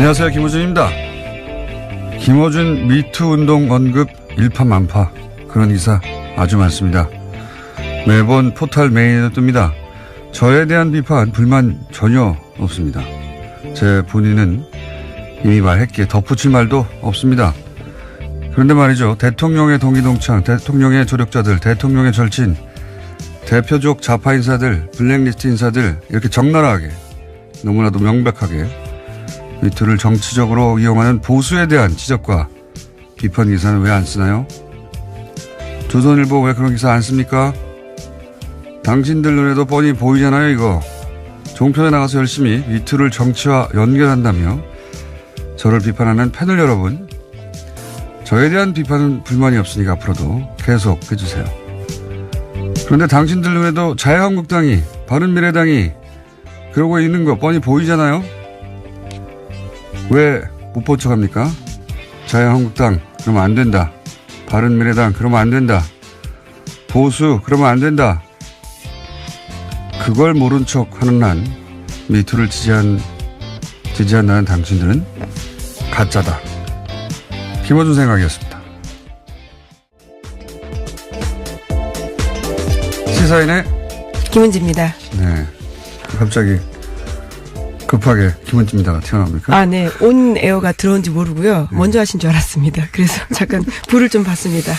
안녕하세요. 김호준입니다. 김호준 미투 운동 언급 일파만파 그런 기사 아주 많습니다. 매번 포털 메인에 뜹니다. 저에 대한 비판, 불만 전혀 없습니다. 제 본인은 이미 말했기에 덧붙일 말도 없습니다. 그런데 말이죠. 대통령의 동기동창, 대통령의 조력자들, 대통령의 절친, 대표적 좌파 인사들, 블랙리스트 인사들 이렇게 적나라하게 너무나도 명백하게 미투를 정치적으로 이용하는 보수에 대한 지적과 비판 기사는 왜 안 쓰나요? 조선일보 왜 그런 기사 안 씁니까? 당신들 눈에도 뻔히 보이잖아요, 이거. 종편에 나가서 열심히 미투를 정치와 연결한다며 저를 비판하는 패널 여러분, 저에 대한 비판은 불만이 없으니까 앞으로도 계속 해주세요. 그런데 당신들 눈에도 자유한국당이, 바른미래당이 그러고 있는 거 뻔히 보이잖아요? 왜 못 본 척합니까? 자유한국당 그러면 안 된다. 바른미래당 그러면 안 된다. 보수 그러면 안 된다. 그걸 모른 척 하는 한 미투를 지지한다는 당신들은 가짜다. 김어준 생각이었습니다. 시사인의 김은지입니다. 네, 갑자기 급하게 김은지입니다가 튀어나옵니까? 아, 네. 온 에어가 들어온지 모르고요. 먼저 하신 줄 알았습니다. 그래서 잠깐 불을 좀 봤습니다.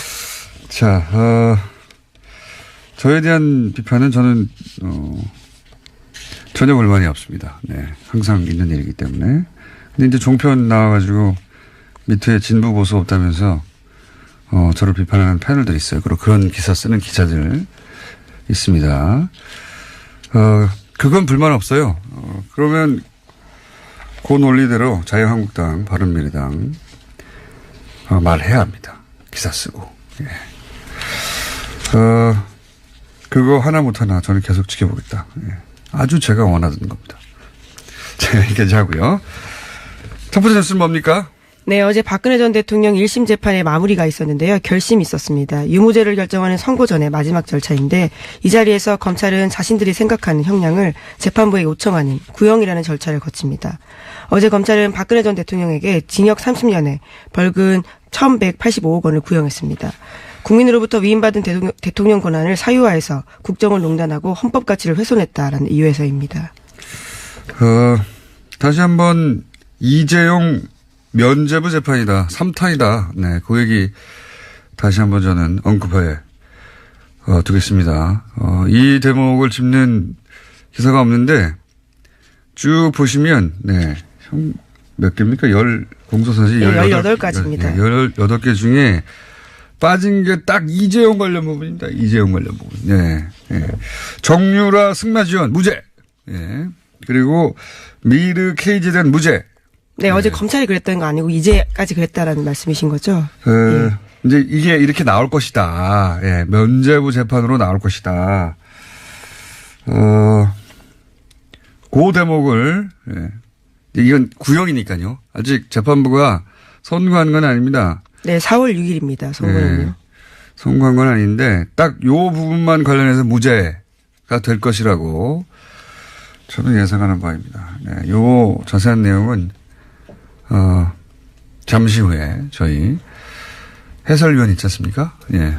자, 저에 대한 비판은 저는 전혀 불만이 없습니다. 네, 항상 있는 일이기 때문에. 근데 이제 종편 나와가지고 미투에 진보 보수 없다면서 저를 비판하는 패널들이 있어요. 그리고 그런 기사 쓰는 기자들 있습니다. 그건 불만 없어요. 그러면 그 논리대로 자유한국당, 바른미래당 말해야 합니다. 기사 쓰고. 예. 그거 하나 못하나 저는 계속 지켜보겠다. 예. 아주 제가 원하던 겁니다. 제가 얘기하지 하고요. 첫 번째 뉴스는 뭡니까? 네, 어제 박근혜 전 대통령 1심 재판의 마무리가 있었는데요. 결심이 있었습니다. 유무죄를 결정하는 선고 전의 마지막 절차인데 이 자리에서 검찰은 자신들이 생각하는 형량을 재판부에 요청하는 구형이라는 절차를 거칩니다. 어제 검찰은 박근혜 전 대통령에게 징역 30년에 벌금 1,185억 원을 구형했습니다. 국민으로부터 위임받은 대통령 권한을 사유화해서 국정을 농단하고 헌법 가치를 훼손했다라는 이유에서입니다. 다시 한번 이재용 면죄부 재판이다. 3탄이다. 네, 그 얘기 다시 한번 저는 언급해 두겠습니다. 이 대목을 짚는 기사가 없는데 쭉 보시면 네, 몇 개입니까? 공소사실 18가지입니다. 18개 중에 빠진 게 딱 이재용 관련 부분입니다. 이재용 관련 부분. 네. 네. 정유라 승마 지원 무죄. 네. 그리고 미르 KG에 대한 무죄. 네, 어제 검찰이 그랬다는 거 아니고 이제까지 그랬다라는 말씀이신 거죠? 예. 이제 이게 이렇게 나올 것이다. 예, 면죄부 재판으로 나올 것이다. 그 대목을, 예. 이건 구형이니까요. 아직 재판부가 선고한 건 아닙니다. 네, 4월 6일입니다. 선고는요. 예. 선고한 건 아닌데 딱 요 부분만 관련해서 무죄가 될 것이라고 저는 예상하는 바입니다. 네, 요 자세한 내용은 잠시 후에 저희 해설위원 있지 않습니까? 예.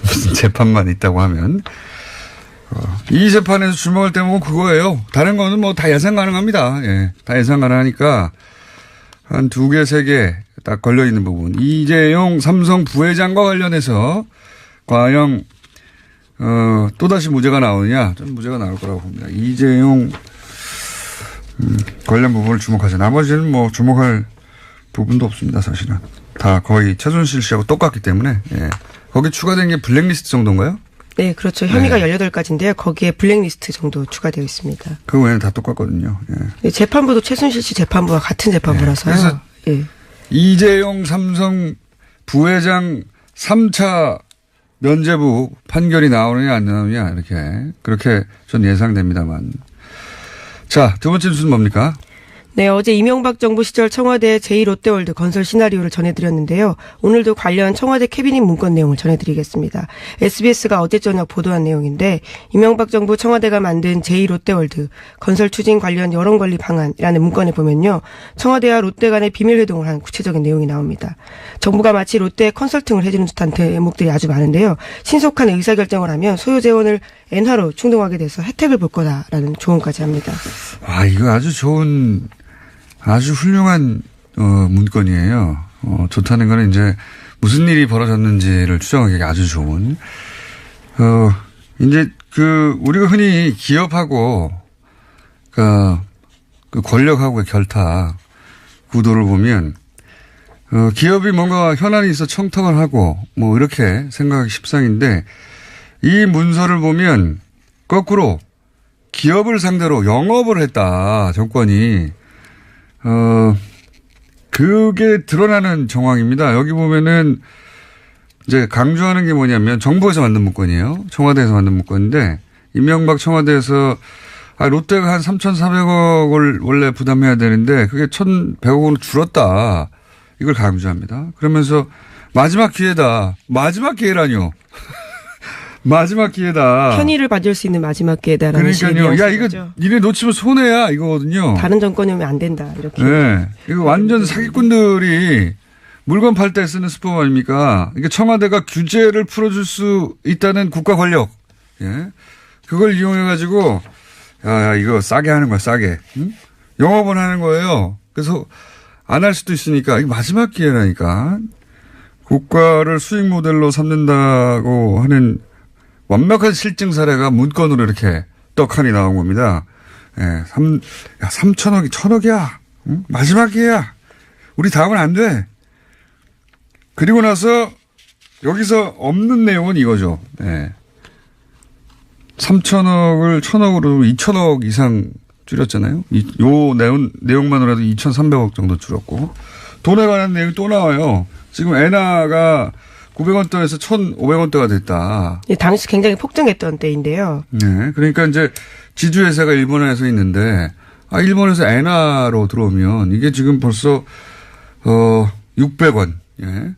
무슨 재판만 있다고 하면. 이 재판에서 주목할 대목은 그거예요. 다른 거는 뭐 다 예상 가능합니다. 예. 다 예상 가능하니까 한 2개, 3개 딱 걸려있는 부분. 이재용 삼성 부회장과 관련해서 과연, 또다시 무죄가 나오느냐? 저는 무죄가 나올 거라고 봅니다. 이재용, 관련 부분을 주목하죠. 나머지는 뭐 주목할 부분도 없습니다, 사실은. 다 거의 최순실 씨하고 똑같기 때문에, 예. 거기 추가된 게 블랙리스트 정도인가요? 네, 그렇죠. 혐의가 네. 18가지인데요. 거기에 블랙리스트 정도 추가되어 있습니다. 그 외에는 다 똑같거든요. 예. 네, 재판부도 최순실 씨 재판부와 같은 재판부라서요. 네. 그래서 예. 이재용 삼성 부회장 3차 면죄부 판결이 나오느냐 안 나오느냐 이렇게 그렇게 전 예상됩니다만. 자, 두 번째 뉴스는 뭡니까? 네, 어제 이명박 정부 시절 청와대 제2롯데월드 건설 시나리오를 전해드렸는데요. 오늘도 관련 청와대 캐비닛 문건 내용을 전해드리겠습니다. SBS가 어제 저녁 보도한 내용인데 이명박 정부 청와대가 만든 제2롯데월드 건설 추진 관련 여론 관리 방안이라는 문건에 보면요. 청와대와 롯데 간의 비밀 회동을 한 구체적인 내용이 나옵니다. 정부가 마치 롯데에 컨설팅을 해주는 듯한 대목들이 아주 많은데요. 신속한 의사결정을 하면 소요 재원을 엔화로 충동하게 돼서 혜택을 볼 거다라는 조언까지 합니다. 와, 이거 아주 좋은, 아주 훌륭한, 문건이에요. 좋다는 거는 이제 무슨 일이 벌어졌는지를 추정하기 아주 좋은. 이제 우리가 흔히 기업하고, 그 권력하고의 결탁 구도를 보면, 기업이 뭔가 현안이 있어 청탁을 하고, 뭐, 이렇게 생각하기 십상인데, 이 문서를 보면, 거꾸로, 기업을 상대로 영업을 했다, 정권이. 그게 드러나는 정황입니다. 여기 보면은, 이제 강조하는 게 뭐냐면, 정부에서 만든 문건이에요. 청와대에서 만든 문건인데, 이명박 청와대에서, 롯데가 한 3,400억을 원래 부담해야 되는데, 그게 1,100억으로 줄었다. 이걸 강조합니다. 그러면서, 마지막 기회다. 마지막 기회라뇨. 마지막 기회다. 편의를 받을 수 있는 마지막 기회다라는 그러니까요. 야, 이거 니네 놓치면 손해야 이거거든요. 다른 정권이 오면 안 된다. 이렇게. 네. 이거 완전 사기꾼들이 물건 팔 때 쓰는 수법 아닙니까? 이게 청와대가 규제를 풀어줄 수 있다는 국가 권력. 예. 그걸 이용해가지고 야, 이거 싸게 하는 거야, 싸게. 응? 영업을 하는 거예요. 그래서 안 할 수도 있으니까 이게 마지막 기회라니까. 국가를 수익 모델로 삼는다고 하는 완벽한 실증 사례가 문건으로 이렇게 떡하니 나온 겁니다. 예, 3천억이 1,000억이야. 응? 마지막 기회야. 우리 다음은 안 돼. 그리고 나서 여기서 없는 내용은 이거죠. 예. 3천억을 1,000억으로 2,000억 이상 줄였잖아요. 요 내용만으로도 2,300억 정도 줄었고. 돈에 관한 내용이 또 나와요. 지금 엔화가 900원대에서 1,500원대가 됐다. 예, 당시 굉장히 폭등했던 때인데요. 네. 그러니까 이제 지주회사가 일본에서 있는데, 일본에서 엔화로 들어오면 이게 지금 벌써, 600원. 예.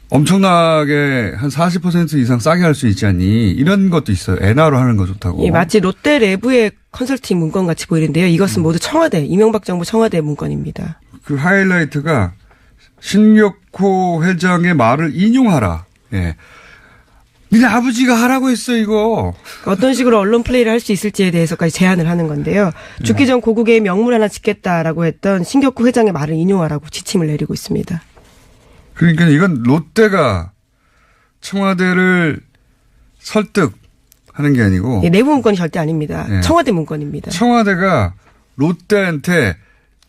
엄청나게 한 40% 이상 싸게 할 수 있지 않니? 이런 것도 있어요. 엔화로 하는 거 좋다고. 예, 마치 롯데 내부의 컨설팅 문건 같이 보이는데요. 이것은 모두 청와대, 이명박 정부 청와대 문건입니다. 그 하이라이트가 신격호 회장의 말을 인용하라. 예. 니네 아버지가 하라고 했어, 이거. 어떤 식으로 언론 플레이를 할 수 있을지에 대해서까지 제안을 하는 건데요. 죽기 전 고국에 명물 하나 짓겠다라고 했던 신격호 회장의 말을 인용하라고 지침을 내리고 있습니다. 그러니까 이건 롯데가 청와대를 설득하는 게 아니고. 예, 내부 문건이 절대 아닙니다. 예. 청와대 문건입니다. 청와대가 롯데한테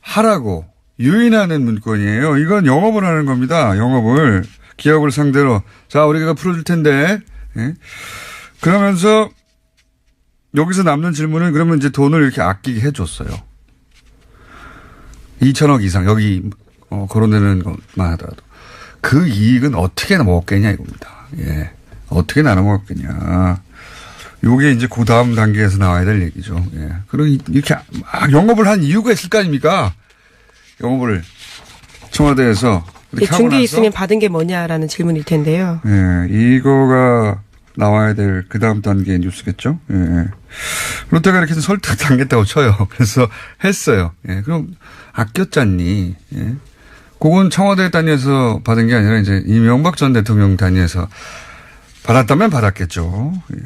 하라고 유인하는 문건이에요. 이건 영업을 하는 겁니다. 영업을. 기업을 상대로. 자, 우리가 풀어줄 텐데. 예. 그러면서 여기서 남는 질문은 그러면 이제 돈을 이렇게 아끼게 해줬어요. 2천억 이상 여기 거론되는 것만 하더라도. 그 이익은 어떻게 먹었겠냐 이겁니다. 예. 어떻게 나눠 먹었겠냐. 요게 이제 그 다음 단계에서 나와야 될 얘기죠. 예. 그리고 이렇게 영업을 한 이유가 있을 거 아닙니까? 영업을 청와대에서 예, 준게 있으면 받은 게 뭐냐라는 질문일 텐데요. 예, 이거가 나와야 될 그 다음 단계 뉴스겠죠. 예. 롯데가 이렇게 해서 설득 당했다고 쳐요. 그래서 했어요. 예, 그럼 아꼈잖니. 예. 그건 청와대 단위에서 받은 게 아니라 이제 이명박 전 대통령 단위에서 받았다면 받았겠죠. 예.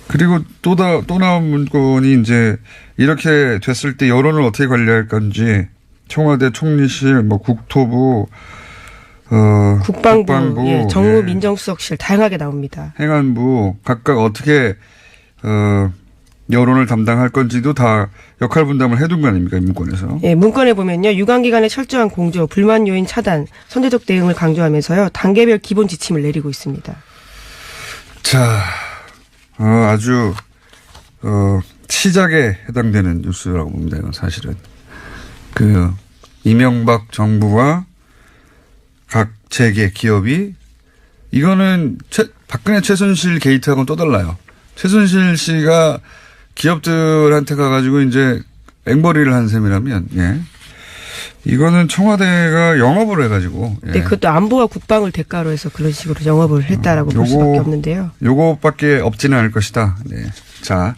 그리고 또 나온 문건이 이제 이렇게 됐을 때 여론을 어떻게 관리할 건지 청와대 총리실, 뭐 국토부, 국방부, 예, 정무 민정수석실 다양하게 나옵니다. 행안부 각각 어떻게 여론을 담당할 건지도 다 역할 분담을 해둔 거 아닙니까, 이 문건에서. 예, 문건에 보면요. 유관기관의 철저한 공조, 불만 요인 차단, 선제적 대응을 강조하면서요. 단계별 기본 지침을 내리고 있습니다. 자, 아주 시작에 해당되는 뉴스라고 봅니다. 이건 사실은. 이명박 정부와 각 재계 기업이 이거는 박근혜 최순실 게이트하고는 또 달라요. 최순실 씨가 기업들한테 가가지고 이제 앵벌이를 한 셈이라면, 예. 이거는 청와대가 영업을 해가지고. 예. 네, 그것도 안보와 국방을 대가로 해서 그런 식으로 영업을 했다라고 볼 수밖에 없는데요. 요거밖에 없지는 않을 것이다. 네. 자,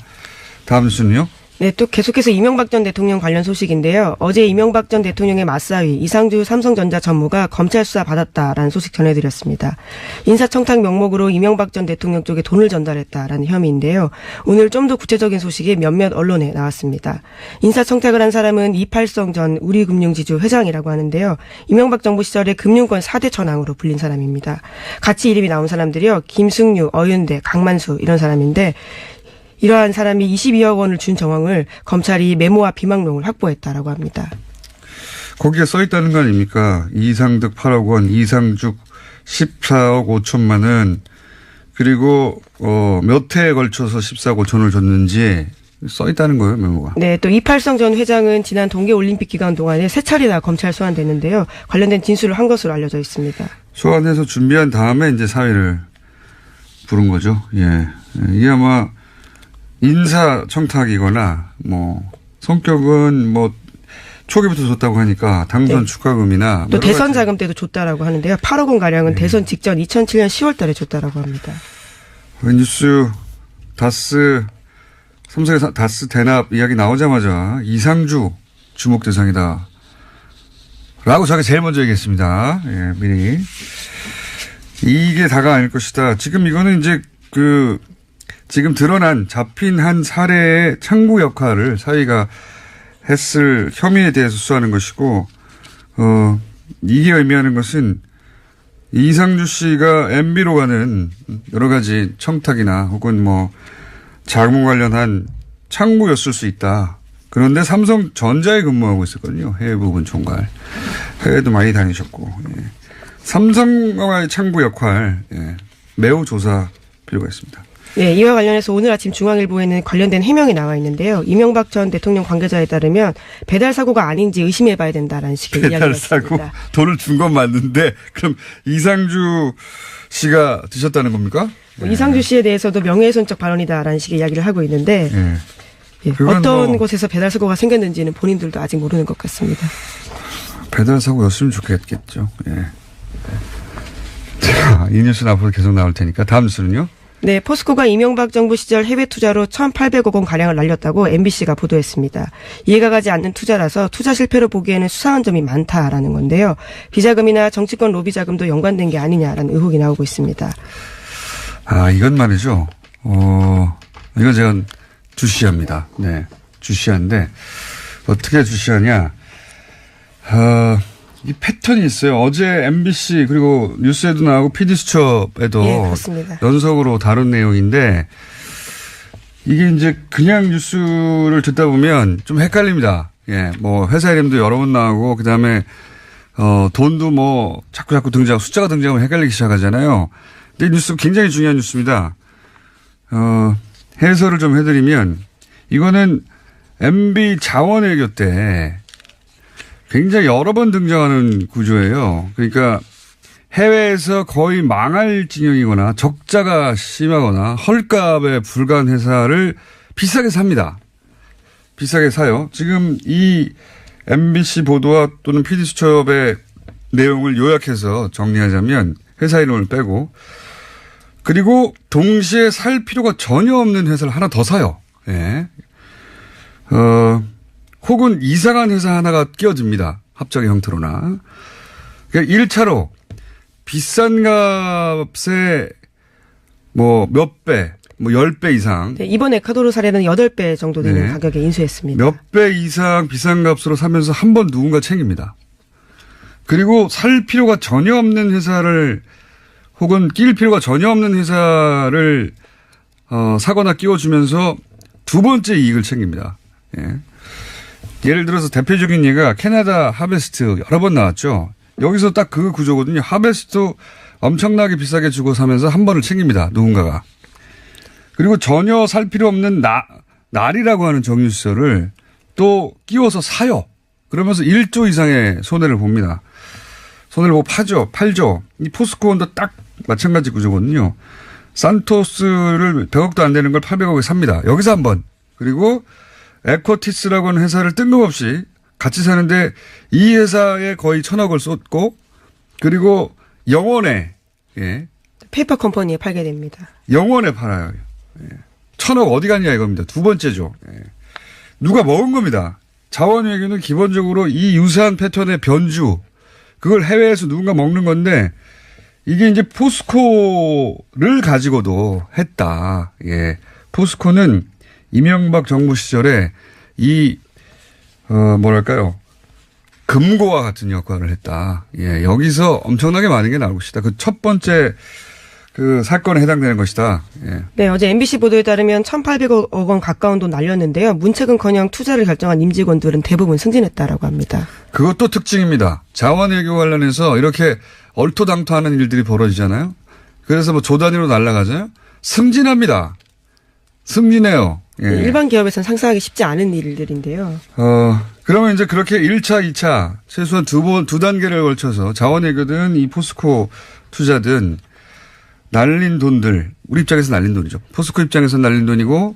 다음 뉴스는요? 네, 또 계속해서 이명박 전 대통령 관련 소식인데요. 어제 이명박 전 대통령의 맞사위 이상주 삼성전자 전무가 검찰 수사 받았다라는 소식 전해드렸습니다. 인사청탁 명목으로 이명박 전 대통령 쪽에 돈을 전달했다라는 혐의인데요. 오늘 좀 더 구체적인 소식이 몇몇 언론에 나왔습니다. 인사청탁을 한 사람은 이팔성 전 우리금융지주 회장이라고 하는데요. 이명박 정부 시절에 금융권 4대 천왕으로 불린 사람입니다. 같이 이름이 나온 사람들이요. 김승유, 어윤대, 강만수 이런 사람인데 이러한 사람이 22억 원을 준 정황을 검찰이 메모와 비망록을 확보했다라고 합니다. 거기에 써 있다는 거 아닙니까? 이상득 8억 원, 이상죽 14억 5천만 원, 그리고 몇 회에 걸쳐서 14억 5천을 줬는지 써 있다는 거예요, 메모가. 네, 또 이팔성 전 회장은 지난 동계올림픽 기간 동안에 3차례나 검찰 소환됐는데요. 관련된 진술을 한 것으로 알려져 있습니다. 소환해서 준비한 다음에 이제 사회를 부른 거죠. 예. 이게 아마 인사청탁이거나 뭐 성격은 뭐 초기부터 줬다고 하니까 당선 축하금이나 또 대선 자금 때도 줬다라고 하는데요. 8억 원 가량은 대선 직전 2007년 10월 달에 줬다라고 합니다. 뉴스 다스 삼성의 다스 대납 이야기 나오자마자 이상주 주목 대상이다 라고 제가 제일 먼저 얘기했습니다. 예, 미리. 이게 다가 아닐 것이다. 지금 이거는 이제 지금 드러난 잡힌 한 사례의 창구 역할을 사위가 했을 혐의에 대해서 수사하는 것이고, 이게 의미하는 것은 이상주 씨가 MB로 가는 여러 가지 청탁이나 혹은 뭐 자금 관련한 창구였을 수 있다. 그런데 삼성전자에 근무하고 있었거든요. 해외 부분 총괄. 해외도 많이 다니셨고. 예. 삼성과의 창구 역할, 예. 매우 조사 필요가 있습니다. 네, 이와 관련해서 오늘 아침 중앙일보에는 관련된 해명이 나와 있는데요. 이명박 전 대통령 관계자에 따르면 배달 사고가 아닌지 의심해봐야 된다라는 식의 이야기가 있습니다. 배달 사고 돈을 준 건 맞는데 그럼 이상주 씨가 드셨다는 겁니까? 네. 이상주 씨에 대해서도 명예훼손적 발언이다라는 식의 이야기를 하고 있는데 네. 예, 어떤 곳에서 배달 사고가 생겼는지는 본인들도 아직 모르는 것 같습니다. 배달 사고였으면 좋겠겠죠. 예. 자, 이 뉴스는 앞으로 계속 나올 테니까 다음 뉴스는요? 네, 포스코가 이명박 정부 시절 해외 투자로 1,800억 원 가량을 날렸다고 MBC가 보도했습니다. 이해가 가지 않는 투자라서 투자 실패로 보기에는 수상한 점이 많다라는 건데요. 비자금이나 정치권 로비 자금도 연관된 게 아니냐라는 의혹이 나오고 있습니다. 아, 이건 말이죠. 이건 제가 주시합니다. 네, 주시한데 어떻게 주시하냐? 이 패턴이 있어요. 어제 MBC 그리고 뉴스에도 나오고 PD수첩에도 예, 연속으로 다룬 내용인데 이게 이제 그냥 뉴스를 듣다 보면 좀 헷갈립니다. 예, 뭐 회사 이름도 여러 번 나오고 그다음에 돈도 뭐 자꾸 등장하고 숫자가 등장하면 헷갈리기 시작하잖아요. 근데 이 뉴스 굉장히 중요한 뉴스입니다. 해설을 좀 해드리면 이거는 MB 자원외교 때 굉장히 여러 번 등장하는 구조예요. 그러니까 해외에서 거의 망할 진영이거나 적자가 심하거나 헐값에 불과한 회사를 비싸게 삽니다. 비싸게 사요. 지금 이 MBC 보도와 또는 PD수첩의 내용을 요약해서 정리하자면 회사 이름을 빼고 그리고 동시에 살 필요가 전혀 없는 회사를 하나 더 사요. 예. 혹은 이상한 회사 하나가 끼어집니다. 합작의 형태로나. 그러니까 1차로 비싼 값에 뭐 몇 배, 뭐 10배 이상. 네, 이번 에콰도르 사례는 8배 정도 되는 네. 가격에 인수했습니다. 몇 배 이상 비싼 값으로 사면서 한 번 누군가 챙깁니다. 그리고 살 필요가 전혀 없는 회사를 혹은 끼일 필요가 전혀 없는 회사를 사거나 끼워주면서 두 번째 이익을 챙깁니다. 예. 예를 들어서 대표적인 예가 캐나다 하베스트 여러 번 나왔죠. 여기서 딱 그 구조거든요. 하베스트 엄청나게 비싸게 주고 사면서 한 번을 챙깁니다. 누군가가. 그리고 전혀 살 필요 없는 날이라고 하는 정유시설을 또 끼워서 사요. 그러면서 1조 이상의 손해를 봅니다. 손해를 보고 팔죠. 이 포스코원도 딱 마찬가지 구조거든요. 산토스를 100억도 안 되는 걸 800억에 삽니다. 여기서 한 번. 그리고 에코티스라고 하는 회사를 뜬금없이 같이 사는데 이 회사에 거의 1,000억을 쏟고 그리고 영원에 예. 페이퍼 컴퍼니에 팔게 됩니다. 영원에 팔아요. 예. 1,000억 어디 갔냐 이겁니다. 두 번째죠. 예. 누가 먹은 겁니다. 자원외교는 기본적으로 이 유사한 패턴의 변주 그걸 해외에서 누군가 먹는 건데 이게 이제 포스코를 가지고도 했다. 예. 포스코는 이명박 정부 시절에 뭐랄까요. 금고와 같은 역할을 했다. 예. 여기서 엄청나게 많은 게 나올 것이다. 그 첫 번째 그 사건에 해당되는 것이다. 예. 네, 어제 MBC 보도에 따르면 1,800억 원 가까운 돈 날렸는데요. 문책은커녕 투자를 결정한 임직원들은 대부분 승진했다라고 합니다. 그것도 특징입니다. 자원외교 관련해서 이렇게 얼토당토하는 일들이 벌어지잖아요. 그래서 뭐 조 단위로 날아가잖아요. 승진합니다. 승진해요. 예. 일반 기업에서는 상상하기 쉽지 않은 일들인데요. 그러면 이제 그렇게 1차, 2차 최소한 두 단계를 걸쳐서 자원외교든 이 포스코 투자든 날린 돈들, 우리 입장에서 날린 돈이죠. 포스코 입장에서 날린 돈이고,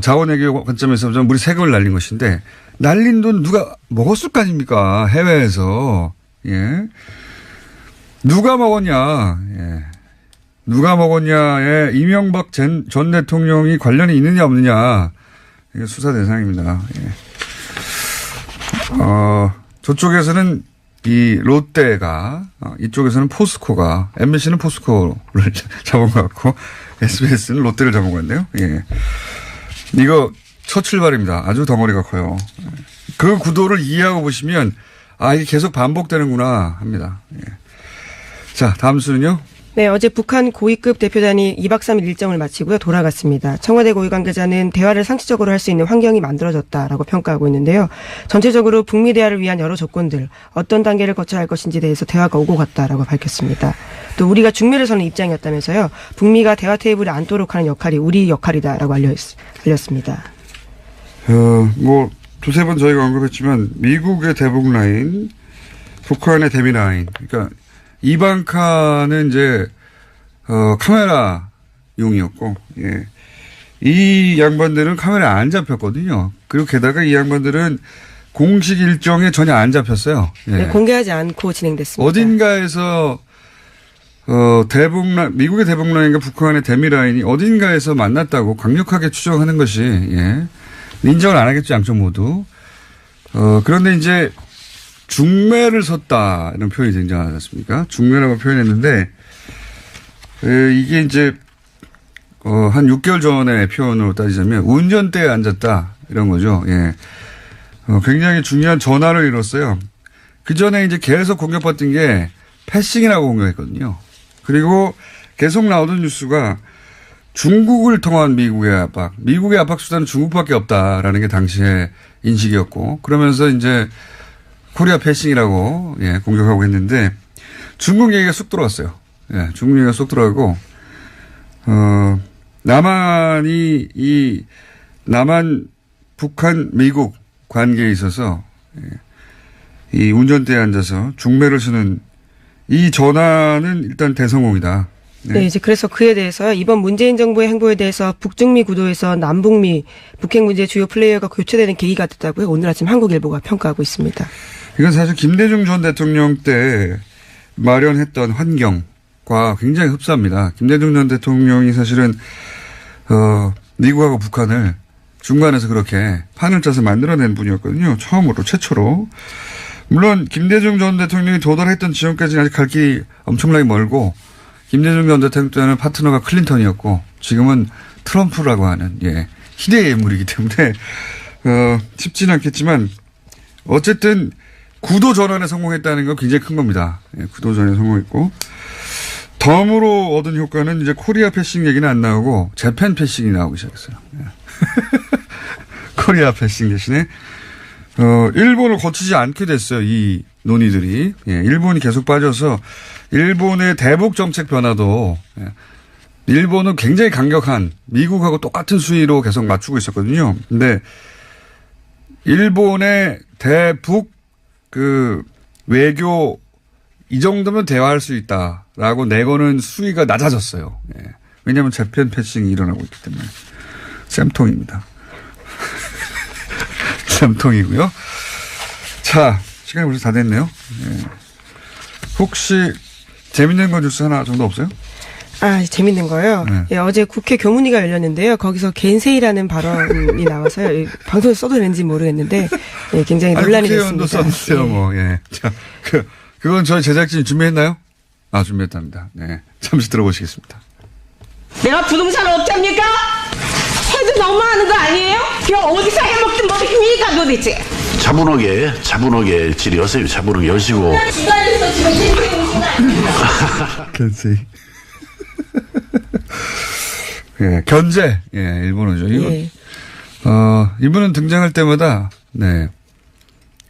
자원외교 관점에서 보자면 우리 세금을 날린 것인데, 날린 돈 누가 먹었을 거 아닙니까? 해외에서. 예. 누가 먹었냐. 예. 누가 먹었냐에 이명박 전 대통령이 관련이 있느냐 없느냐. 이게 수사 대상입니다. 예. 저쪽에서는 이 롯데가 이쪽에서는 포스코가 MBC는 포스코를 잡은 것 같고 SBS는 롯데를 잡은 것 같네요. 예. 이거 첫 출발입니다. 아주 덩어리가 커요. 그 구도를 이해하고 보시면 이게 계속 반복되는구나 합니다. 예. 자, 다음 수는요. 네, 어제 북한 고위급 대표단이 2박 3일 일정을 마치고요. 돌아갔습니다. 청와대 고위 관계자는 대화를 상시적으로 할 수 있는 환경이 만들어졌다라고 평가하고 있는데요. 전체적으로 북미 대화를 위한 여러 조건들, 어떤 단계를 거쳐야 할 것인지에 대해서 대화가 오고 갔다라고 밝혔습니다. 또 우리가 중매를 서는 입장이었다면서요. 북미가 대화 테이블에 앉도록 하는 역할이 우리 역할이다라고 알렸습니다. 뭐 두세 번 저희가 언급했지만 미국의 대북 라인, 북한의 대미 라인, 그러니까 이방카는 이제 카메라용이었고, 예. 이 양반들은 카메라에 안 잡혔거든요. 그리고 게다가 이 양반들은 공식 일정에 전혀 안 잡혔어요. 예. 네, 공개하지 않고 진행됐습니다. 어딘가에서 미국의 대북 라인과 북한의 대미 라인이 어딘가에서 만났다고 강력하게 추정하는 것이 예. 인정을 안 하겠죠, 양쪽 모두. 그런데 이제 중매를 섰다 이런 표현이 등장하지 않습니까? 중매라고 표현했는데 이게 이제 한 6개월 전의 표현으로 따지자면 운전대에 앉았다 이런 거죠. 예. 굉장히 중요한 전화를 이뤘어요. 그 전에 이제 계속 공격받던 게 패싱이라고 공격했거든요. 그리고 계속 나오던 뉴스가 중국을 통한 미국의 압박 수단은 중국밖에 없다라는 게 당시의 인식이었고 그러면서 이제 코리아 패싱이라고 예, 공격하고 했는데 중국 얘기가 쑥 들어왔어요. 예, 중국 얘기가 쑥 들어가고 남한 북한 미국 관계에 있어서 예, 이 운전대에 앉아서 중매를 쓰는 이 전화는 일단 대성공이다. 네, 이제 그래서 그에 대해서 이번 문재인 정부의 행보에 대해서 북중미 구도에서 남북미 북핵 문제 주요 플레이어가 교체되는 계기가 됐다고요. 오늘 아침 한국일보가 평가하고 있습니다. 이건 사실 김대중 전 대통령 때 마련했던 환경과 굉장히 흡사합니다. 김대중 전 대통령이 사실은 미국하고 북한을 중간에서 그렇게 판을 짜서 만들어낸 분이었거든요. 최초로. 물론 김대중 전 대통령이 도달했던 지점까지는 아직 갈 길이 엄청나게 멀고 김대중 전 대통령 때는 파트너가 클린턴이었고 지금은 트럼프라고 하는 예, 희대의 인물이기 때문에 쉽지는 않겠지만 어쨌든 구도 전환에 성공했다는 건 굉장히 큰 겁니다. 예, 구도 전환에 성공했고 덤으로 얻은 효과는 이제 코리아 패싱 얘기는 안 나오고 재팬 패싱이 나오기 시작했어요. 예. 코리아 패싱 대신에 일본을 거치지 않게 됐어요. 이 논의들이. 예, 일본이 계속 빠져서 일본의 대북 정책 변화도 예, 일본은 굉장히 강력한 미국하고 똑같은 수위로 계속 맞추고 있었거든요. 근데 일본의 대북 외교 이 정도면 대화할 수 있다라고 내거는 수위가 낮아졌어요. 예. 왜냐하면 재팬 패싱이 일어나고 있기 때문에 쌤통입니다. 잠통이고요. 자, 시간이 벌써 다 됐네요. 예. 혹시 재밌는 거 뉴스 하나 정도 없어요? 재밌는 거요. 네. 예, 어제 국회 교문위가 열렸는데요. 거기서 겐세이라는 발언이 나와서요. 방송에 써도 되는지 모르겠는데 예, 굉장히 논란이 국회의원도 됐습니다. 썼어요, 뭐. 예. 자, 그건 저희 제작진이 준비했나요? 준비했답니다. 네. 잠시 들어보시겠습니다. 내가 부동산 업자입니까? 해도 너무하는 거 아니에요? 그거 어디서 해먹든 뭐입니까 도대체? 차분하게 질의하세요. 차분하게 하시고. 기다려서 지금 견세. 예, 견제. 예, 일본어죠. 이거, 예. 이분은 등장할 때마다, 네.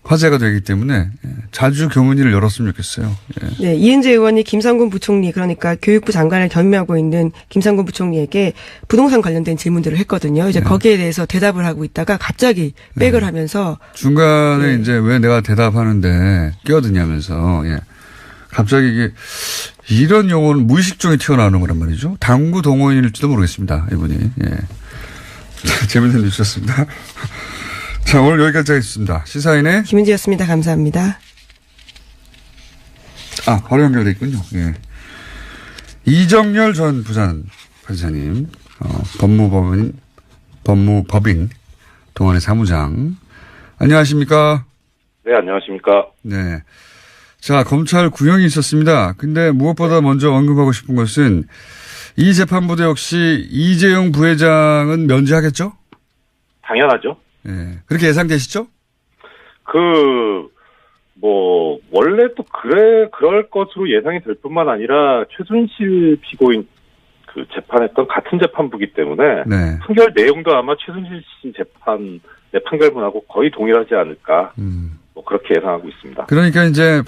화제가 되기 때문에 자주 교문위를 열었으면 좋겠어요. 예. 네, 이은재 의원이 김상곤 부총리, 그러니까 교육부 장관을 겸임하고 있는 김상곤 부총리에게 부동산 관련된 질문들을 했거든요. 이제 거기에 대해서 대답을 하고 있다가 갑자기 백을 하면서 중간에 이제 왜 내가 대답하는데 끼어드냐면서, 예. 갑자기 이게, 이런 용어는 무의식 중에 튀어나오는 거란 말이죠. 당구 동호인일지도 모르겠습니다. 이분이. 예. 재밌는 뉴스였습니다. 자, 오늘 여기까지 하겠습니다. 시사인의 김은지였습니다. 감사합니다. 바로 연결돼 있군요. 예. 이정열 전 부산 판사님, 법무법인 동아리 사무장. 안녕하십니까? 네, 안녕하십니까. 네. 자, 검찰 구형이 있었습니다. 근데 무엇보다 먼저 언급하고 싶은 것은 이 재판부도 역시 이재용 부회장은 면제하겠죠? 당연하죠. 예. 그렇게 예상되시죠? 원래도 그럴 것으로 예상이 될 뿐만 아니라 최순실 피고인 재판했던 같은 재판부기 때문에 네. 판결 내용도 아마 최순실 씨 재판의 판결문하고 거의 동일하지 않을까. 그렇게 예상하고 있습니다. 그러니까 이제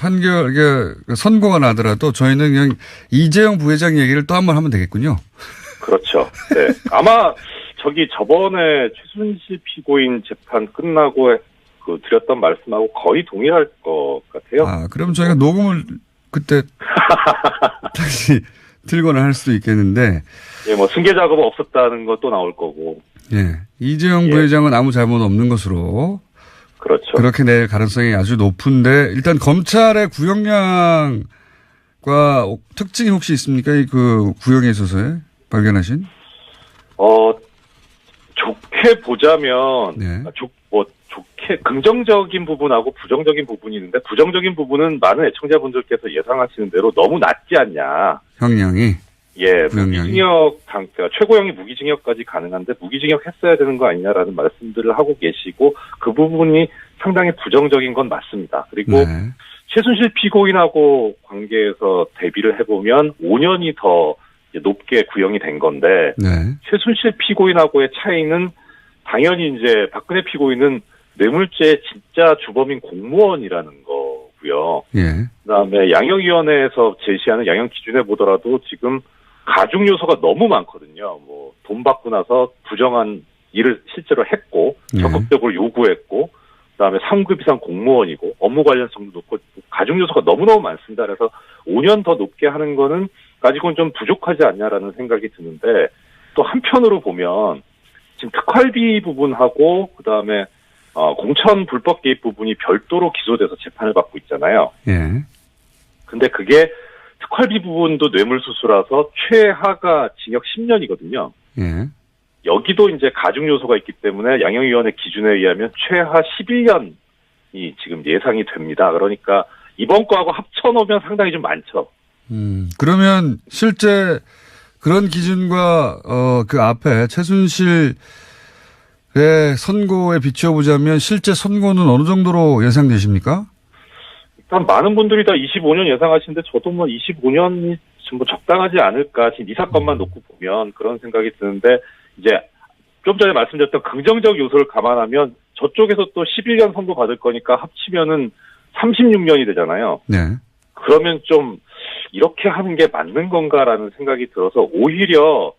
선고가 나더라도 저희는 그냥 이재용 부회장 얘기를 또 한 번 하면 되겠군요. 그렇죠. 네. 아마 저번에 최순실 피고인 재판 끝나고 드렸던 말씀하고 거의 동일할 것 같아요. 그럼 저희가 녹음을 그때 다시 들거나 할 수도 있겠는데. 예, 승계 작업은 없었다는 것도 나올 거고. 예. 이재용 부회장은 아무 잘못 없는 것으로. 그렇죠. 그렇게 낼 가능성이 아주 높은데, 일단 검찰의 구형량과 특징이 혹시 있습니까? 구형에 있어서의 발견하신? 좋게 보자면, 네. 좋게, 긍정적인 부분하고 부정적인 부분이 있는데, 부정적인 부분은 많은 애청자분들께서 예상하시는 대로 너무 낮지 않냐. 형량이? 예, 구형량이. 그러니까 최고형이 무기징역까지 가능한데, 무기징역 했어야 되는 거 아니냐라는 말씀들을 하고 계시고, 그 부분이 상당히 부정적인 건 맞습니다. 그리고 네. 최순실 피고인하고 관계에서 대비를 해보면 5년이 더 높게 구형이 된 건데, 네. 최순실 피고인하고의 차이는 당연히 이제 박근혜 피고인은 뇌물죄의 진짜 주범인 공무원이라는 거고요. 예. 그다음에 양형위원회에서 제시하는 양형 기준에 보더라도 지금 가중 요소가 너무 많거든요. 돈 받고 나서 부정한 일을 실제로 했고, 적극적으로 요구했고, 그다음에 3급 이상 공무원이고, 업무 관련성도 높고, 가중 요소가 너무너무 많습니다. 그래서 5년 더 높게 하는 거는 가지고는 좀 부족하지 않냐라는 생각이 드는데, 또 한편으로 보면 지금 특활비 부분하고 그다음에 공천 불법 개입 부분이 별도로 기소돼서 재판을 받고 있잖아요. 예. 근데 그게 특활비 부분도 뇌물수수라서 최하가 징역 10년이거든요. 예. 여기도 이제 가중 요소가 있기 때문에 양형위원회 기준에 의하면 최하 11년이 지금 예상이 됩니다. 그러니까 이번 거하고 합쳐놓으면 상당히 좀 많죠. 그러면 실제 그런 기준과 그 앞에 최순실의 선고에 비춰보자면 실제 선고는 어느 정도로 예상되십니까? 일단 많은 분들이 다 25년 예상하시는데 저도 25년이 좀 적당하지 않을까. 지금 이 사건만 놓고 보면 그런 생각이 드는데, 이제 좀 전에 말씀드렸던 긍정적 요소를 감안하면 저쪽에서 또 11년 선고 받을 거니까 합치면은 36년이 되잖아요. 네. 그러면 좀 이렇게 하는 게 맞는 건가라는 생각이 들어서 오히려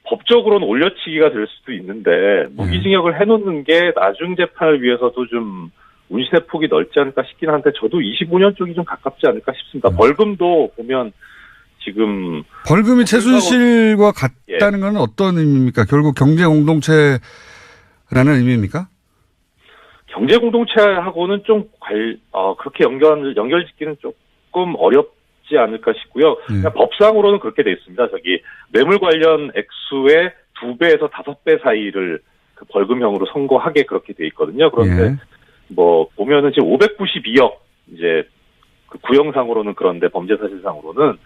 법적으로는 올려치기가 될 수도 있는데 무기징역을 해놓는 게 나중 재판을 위해서도 좀 운신의 폭이 넓지 않을까 싶긴 한데 저도 25년 쪽이 좀 가깝지 않을까 싶습니다. 벌금도 보면 지금 벌금이 최순실과 같다는 건 어떤 의미입니까? 결국 경제 공동체라는 의미입니까? 경제 공동체하고는 좀 그렇게 연결짓기는 조금 어렵지 않을까 싶고요. 그냥 법상으로는 그렇게 돼 있습니다. 뇌물 관련 액수의 2배에서 5배 사이를 그 벌금형으로 선고하게 그렇게 돼 있거든요. 그런데 보면은 지금 592억 이제 그 구형상으로는 그런데 범죄 사실상으로는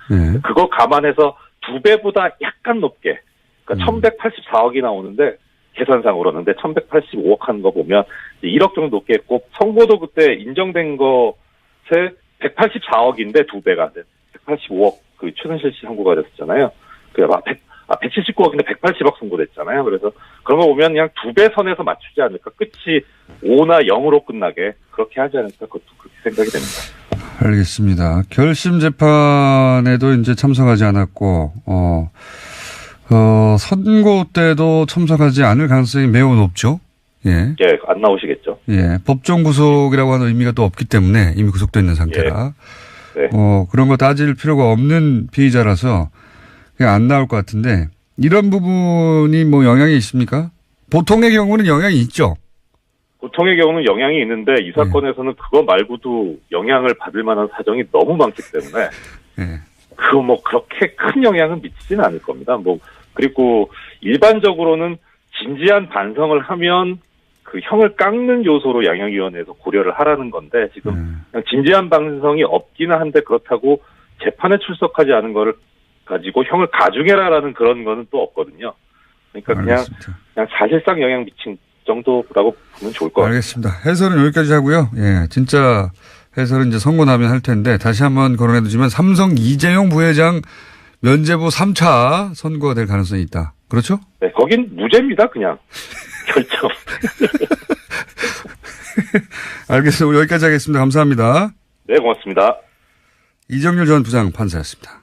그거 감안해서 2배보다 약간 높게 그러니까 1184억이 나오는데 계산상으로는 근데 1185억 하는 거 보면 1억 정도 높게 했고 선고도 그때 인정된 것에 184억인데 2배가 185억 그 최순실 씨 선고가 됐었잖아요. 179억인데 180억 선고됐잖아요. 그래서 그런 거 보면 그냥 2배 선에서 맞추지 않을까. 끝이 5나 0으로 끝나게 그렇게 하지 않을까. 그것도 그렇게 생각이 됩니다. 알겠습니다. 결심 재판에도 이제 참석하지 않았고, 선고 때도 참석하지 않을 가능성이 매우 높죠. 예. 예, 안 나오시겠죠. 예. 법정 구속이라고 하는 의미가 또 없기 때문에 이미 구속되어 있는 상태라. 예. 네. 그런 거 따질 필요가 없는 피의자라서 그냥 안 나올 것 같은데 이런 부분이 뭐 영향이 있습니까? 보통의 경우는 영향이 있죠. 보통의 경우는 영향이 있는데 이 사건에서는 그거 말고도 영향을 받을 만한 사정이 너무 많기 때문에 그거 뭐 그렇게 큰 영향은 미치지는 않을 겁니다. 그리고 일반적으로는 진지한 반성을 하면 그 형을 깎는 요소로 양형위원회에서 고려를 하라는 건데 지금 그냥 진지한 반성이 없기는 한데 그렇다고 재판에 출석하지 않은 거를 가지고 형을 가중해라라는 그런 거는 또 없거든요. 그러니까 그냥 사실상 영향 미친 정도라고 보면 좋을 것 같아요. 알겠습니다. 해설은 여기까지 하고요. 예, 진짜 해설은 이제 선고 나면 할 텐데 다시 한번 거론해두지만 삼성 이재용 부회장 면죄부 3차 선고가 될 가능성이 있다. 그렇죠? 네, 거긴 무죄입니다. 그냥 결정. 알겠습니다. 여기까지 하겠습니다. 감사합니다. 네, 고맙습니다. 이정률 전 부장 판사였습니다.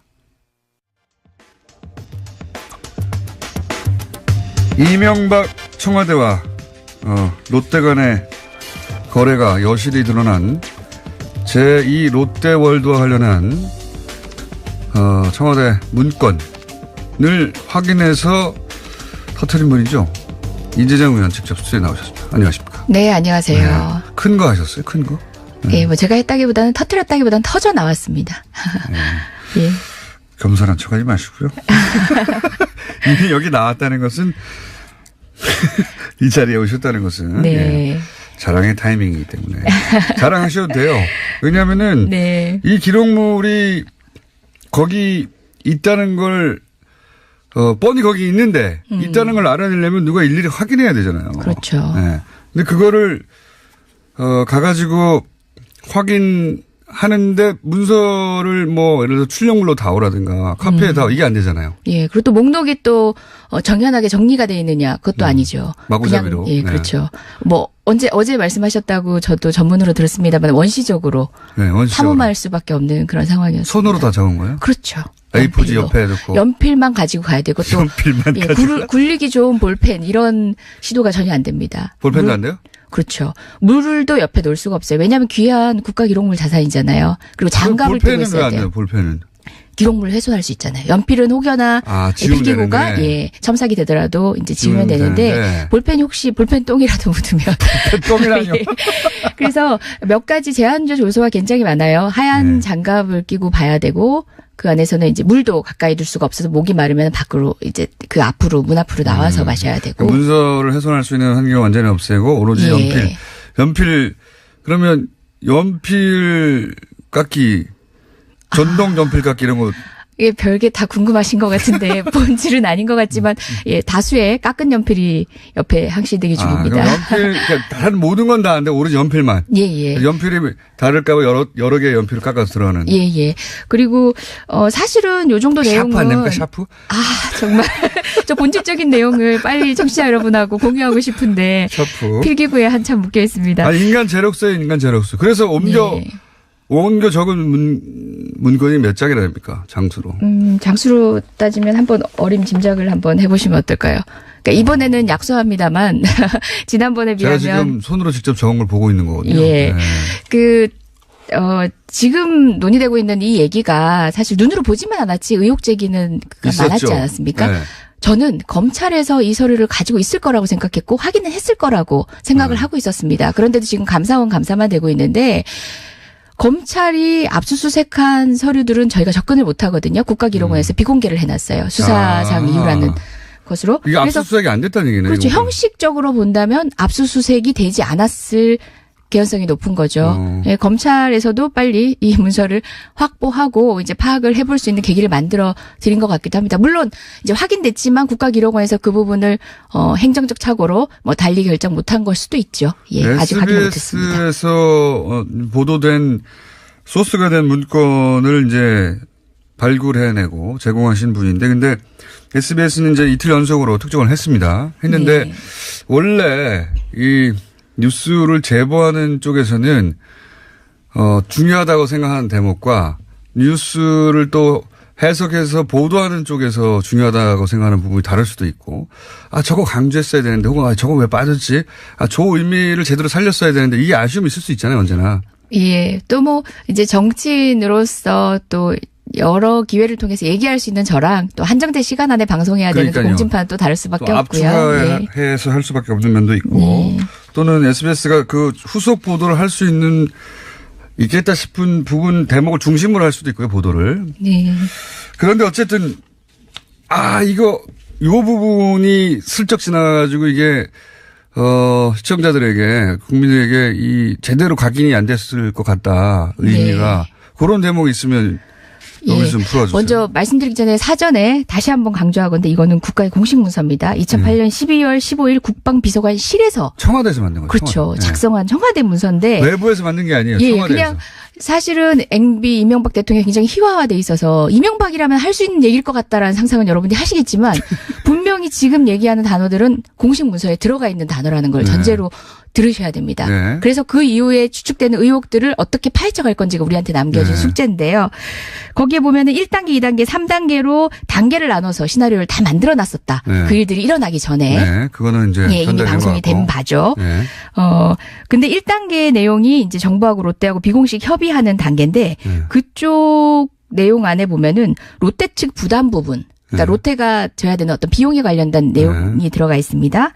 이명박 청와대와 롯데 간의 거래가 여실히 드러난 제2 롯데월드와 관련한 청와대 문건을 확인해서 터뜨린 분이죠. 이재정 의원 직접 수수에 나오셨습니다. 안녕하십니까? 네, 안녕하세요. 네. 큰 거 하셨어요? 큰 거? 네, 뭐 제가 했다기보다는 터뜨렸다기보다는 터져 나왔습니다. 예. 겸손한 척하지 마시고요. 이미 여기 나왔다는 것은 이 자리에 오셨다는 것은 네. 예, 자랑의 타이밍이기 때문에 자랑하셔도 돼요. 왜냐하면은 네. 이 기록물이 거기 있다는 걸 뻔히 거기 있는데 있다는 걸 알아내려면 누가 일일이 확인해야 되잖아요. 그렇죠. 네. 근데 그거를 가가지고 확인하는데 문서를 뭐 예를 들어 출력물로 다오라든가 카페에 다 이게 안 되잖아요. 예. 그리고 또 목록이 또 정연하게 정리가 돼 있느냐 그것도 아니죠. 마구잡이로. 그냥, 예, 그렇죠. 뭐 어제 말씀하셨다고 저도 전문으로 들었습니다만 원시적으로 사무할 수밖에 없는 그런 상황이었어요. 손으로 다 적은 거예요? 그렇죠. A4지 옆에 놓고 연필만 가지고 가야 되고 또 연필만 예, 가지고 굴리기 좋은 볼펜 이런 시도가 전혀 안 됩니다. 볼펜도 안 돼요? 그렇죠. 물도 옆에 놓을 수가 없어요. 왜냐하면 귀한 국가기록물 자산이잖아요. 그리고 장갑을 끼고 볼펜은 왜 있어야 안 돼요. 돼요? 볼펜은. 기록물을 훼손할 수 있잖아요. 연필은 혹여나 지우면 필기구가 되는데. 첨삭이 되더라도 이제 지우면 되는데 되는데. 볼펜이 혹시 볼펜똥이라도 묻으면 똥이라뇨. 그래서 몇 가지 제한적 요소가 굉장히 많아요. 하얀 장갑을 끼고 봐야 되고 그 안에서는 이제 물도 가까이 둘 수가 없어서 목이 마르면 밖으로 이제 그 앞으로 문 앞으로 나와서 마셔야 되고 문서를 훼손할 수 있는 환경을 완전히 없애고 오로지 연필 그러면 연필 깎기 전동 연필 깎기 이런 거 이게 별게 다 궁금하신 것 같은데 본질은 아닌 것 같지만 예 다수의 깎은 연필이 옆에 항시되기 중입니다. 그럼 연필 그러니까 다른 모든 건 다 안 돼 오로지 연필만. 예. 연필이 다를까봐 여러 개의 연필을 깎아서 들어가는. 예. 그리고 사실은 요 정도 내용은 샤프 안 됩니까 샤프? 정말 저 본질적인 내용을 빨리 청취자 여러분하고 공유하고 싶은데 샤프. 필기구에 한참 묶여 있습니다. 인간 제록스에 인간 제록스. 그래서 옮겨 적은 문건이 몇 장이나 됩니까? 장수로. 장수로 따지면 한번 어림짐작을 한번 해보시면 어떨까요? 그러니까 이번에는 약소합니다만 지난번에 비하면 제가 지금 손으로 직접 적은 걸 보고 있는 거거든요. 예. 네. 지금 논의되고 있는 이 얘기가 사실 눈으로 보지만 않았지 의혹 제기는 있었죠. 많았지 않았습니까? 네. 저는 검찰에서 이 서류를 가지고 있을 거라고 생각했고 확인은 했을 거라고 생각을 하고 있었습니다. 그런데도 지금 감사원 감사만 되고 있는데 검찰이 압수수색한 서류들은 저희가 접근을 못 하거든요. 국가기록원에서 비공개를 해놨어요. 수사상 이유라는 것으로. 이게 압수수색이 안 됐다는 얘기네요. 그렇죠. 이거. 형식적으로 본다면 압수수색이 되지 않았을 개연성이 높은 거죠. 예, 검찰에서도 빨리 이 문서를 확보하고 이제 파악을 해볼 수 있는 계기를 만들어 드린 것 같기도 합니다. 물론 이제 확인됐지만 국가기록원에서 그 부분을 행정적 착오로 뭐 달리 결정 못한 걸 수도 있죠. 예, 아직 확인 못했습니다. SBS에서 보도된 소스가 된 문건을 이제 발굴해내고 제공하신 분인데, 근데 SBS는 이제 이틀 연속으로 특종을 했는데 네. 원래 이 뉴스를 제보하는 쪽에서는 중요하다고 생각하는 대목과 뉴스를 또 해석해서 보도하는 쪽에서 중요하다고 생각하는 부분이 다를 수도 있고, 저거 강조했어야 되는데, 혹은 저거 왜 빠졌지? 저 의미를 제대로 살렸어야 되는데, 이 아쉬움이 있을 수 있잖아요, 언제나. 예, 또 뭐 이제 정치인으로서 또 여러 기회를 통해서 얘기할 수 있는 저랑 또 한정된 시간 안에 방송해야 되는 그러니까요. 공진판은 또 다를 수밖에 또 없고요. 예. 압축해서 할 수밖에 없는 면도 있고, 네. 또는 SBS가 그 후속 보도를 할 수 있겠다 싶은 부분 대목을 중심으로 할 수도 있고요, 보도를. 네. 그런데 어쨌든 요 부분이 슬쩍 지나가지고 이게 시청자들에게, 국민들에게 제대로 각인이 안 됐을 것 같다, 의미가. 그런 대목이 있으면 여기서 좀 풀어주세요. 먼저 말씀드리기 전에 사전에 다시 한번 강조하건데 이거는 국가의 공식 문서입니다. 2008년 12월 15일 국방비서관실에서 청와대에서 만든 거죠. 그렇죠. 청와대. 작성한 청와대 문서인데 외부에서 만든 게 아니에요. 예, 청와대에서. 그냥 사실은 MB 이명박 대통령이 굉장히 희화화돼 있어서 이명박이라면 할 수 있는 얘기일 것 같다라는 상상은 여러분들이 하시겠지만 분명히 지금 얘기하는 단어들은 공식 문서에 들어가 있는 단어라는 걸 전제로 들으셔야 됩니다. 네. 그래서 그 이후에 추측되는 의혹들을 어떻게 파헤쳐갈 건지가 우리한테 남겨진 숙제인데요. 거기에 보면은 1단계, 2단계, 3단계로 단계를 나눠서 시나리오를 다 만들어 놨었다. 네. 그 일들이 일어나기 전에. 네, 그거는 이제 예, 이미 방송이 된 바죠. 네. 근데 1단계 내용이 이제 정부하고 롯데하고 비공식 협의하는 단계인데 그쪽 내용 안에 보면은 롯데 측 부담 부분. 그러니까 롯데가 져야 되는 어떤 비용에 관련된 내용이 들어가 있습니다.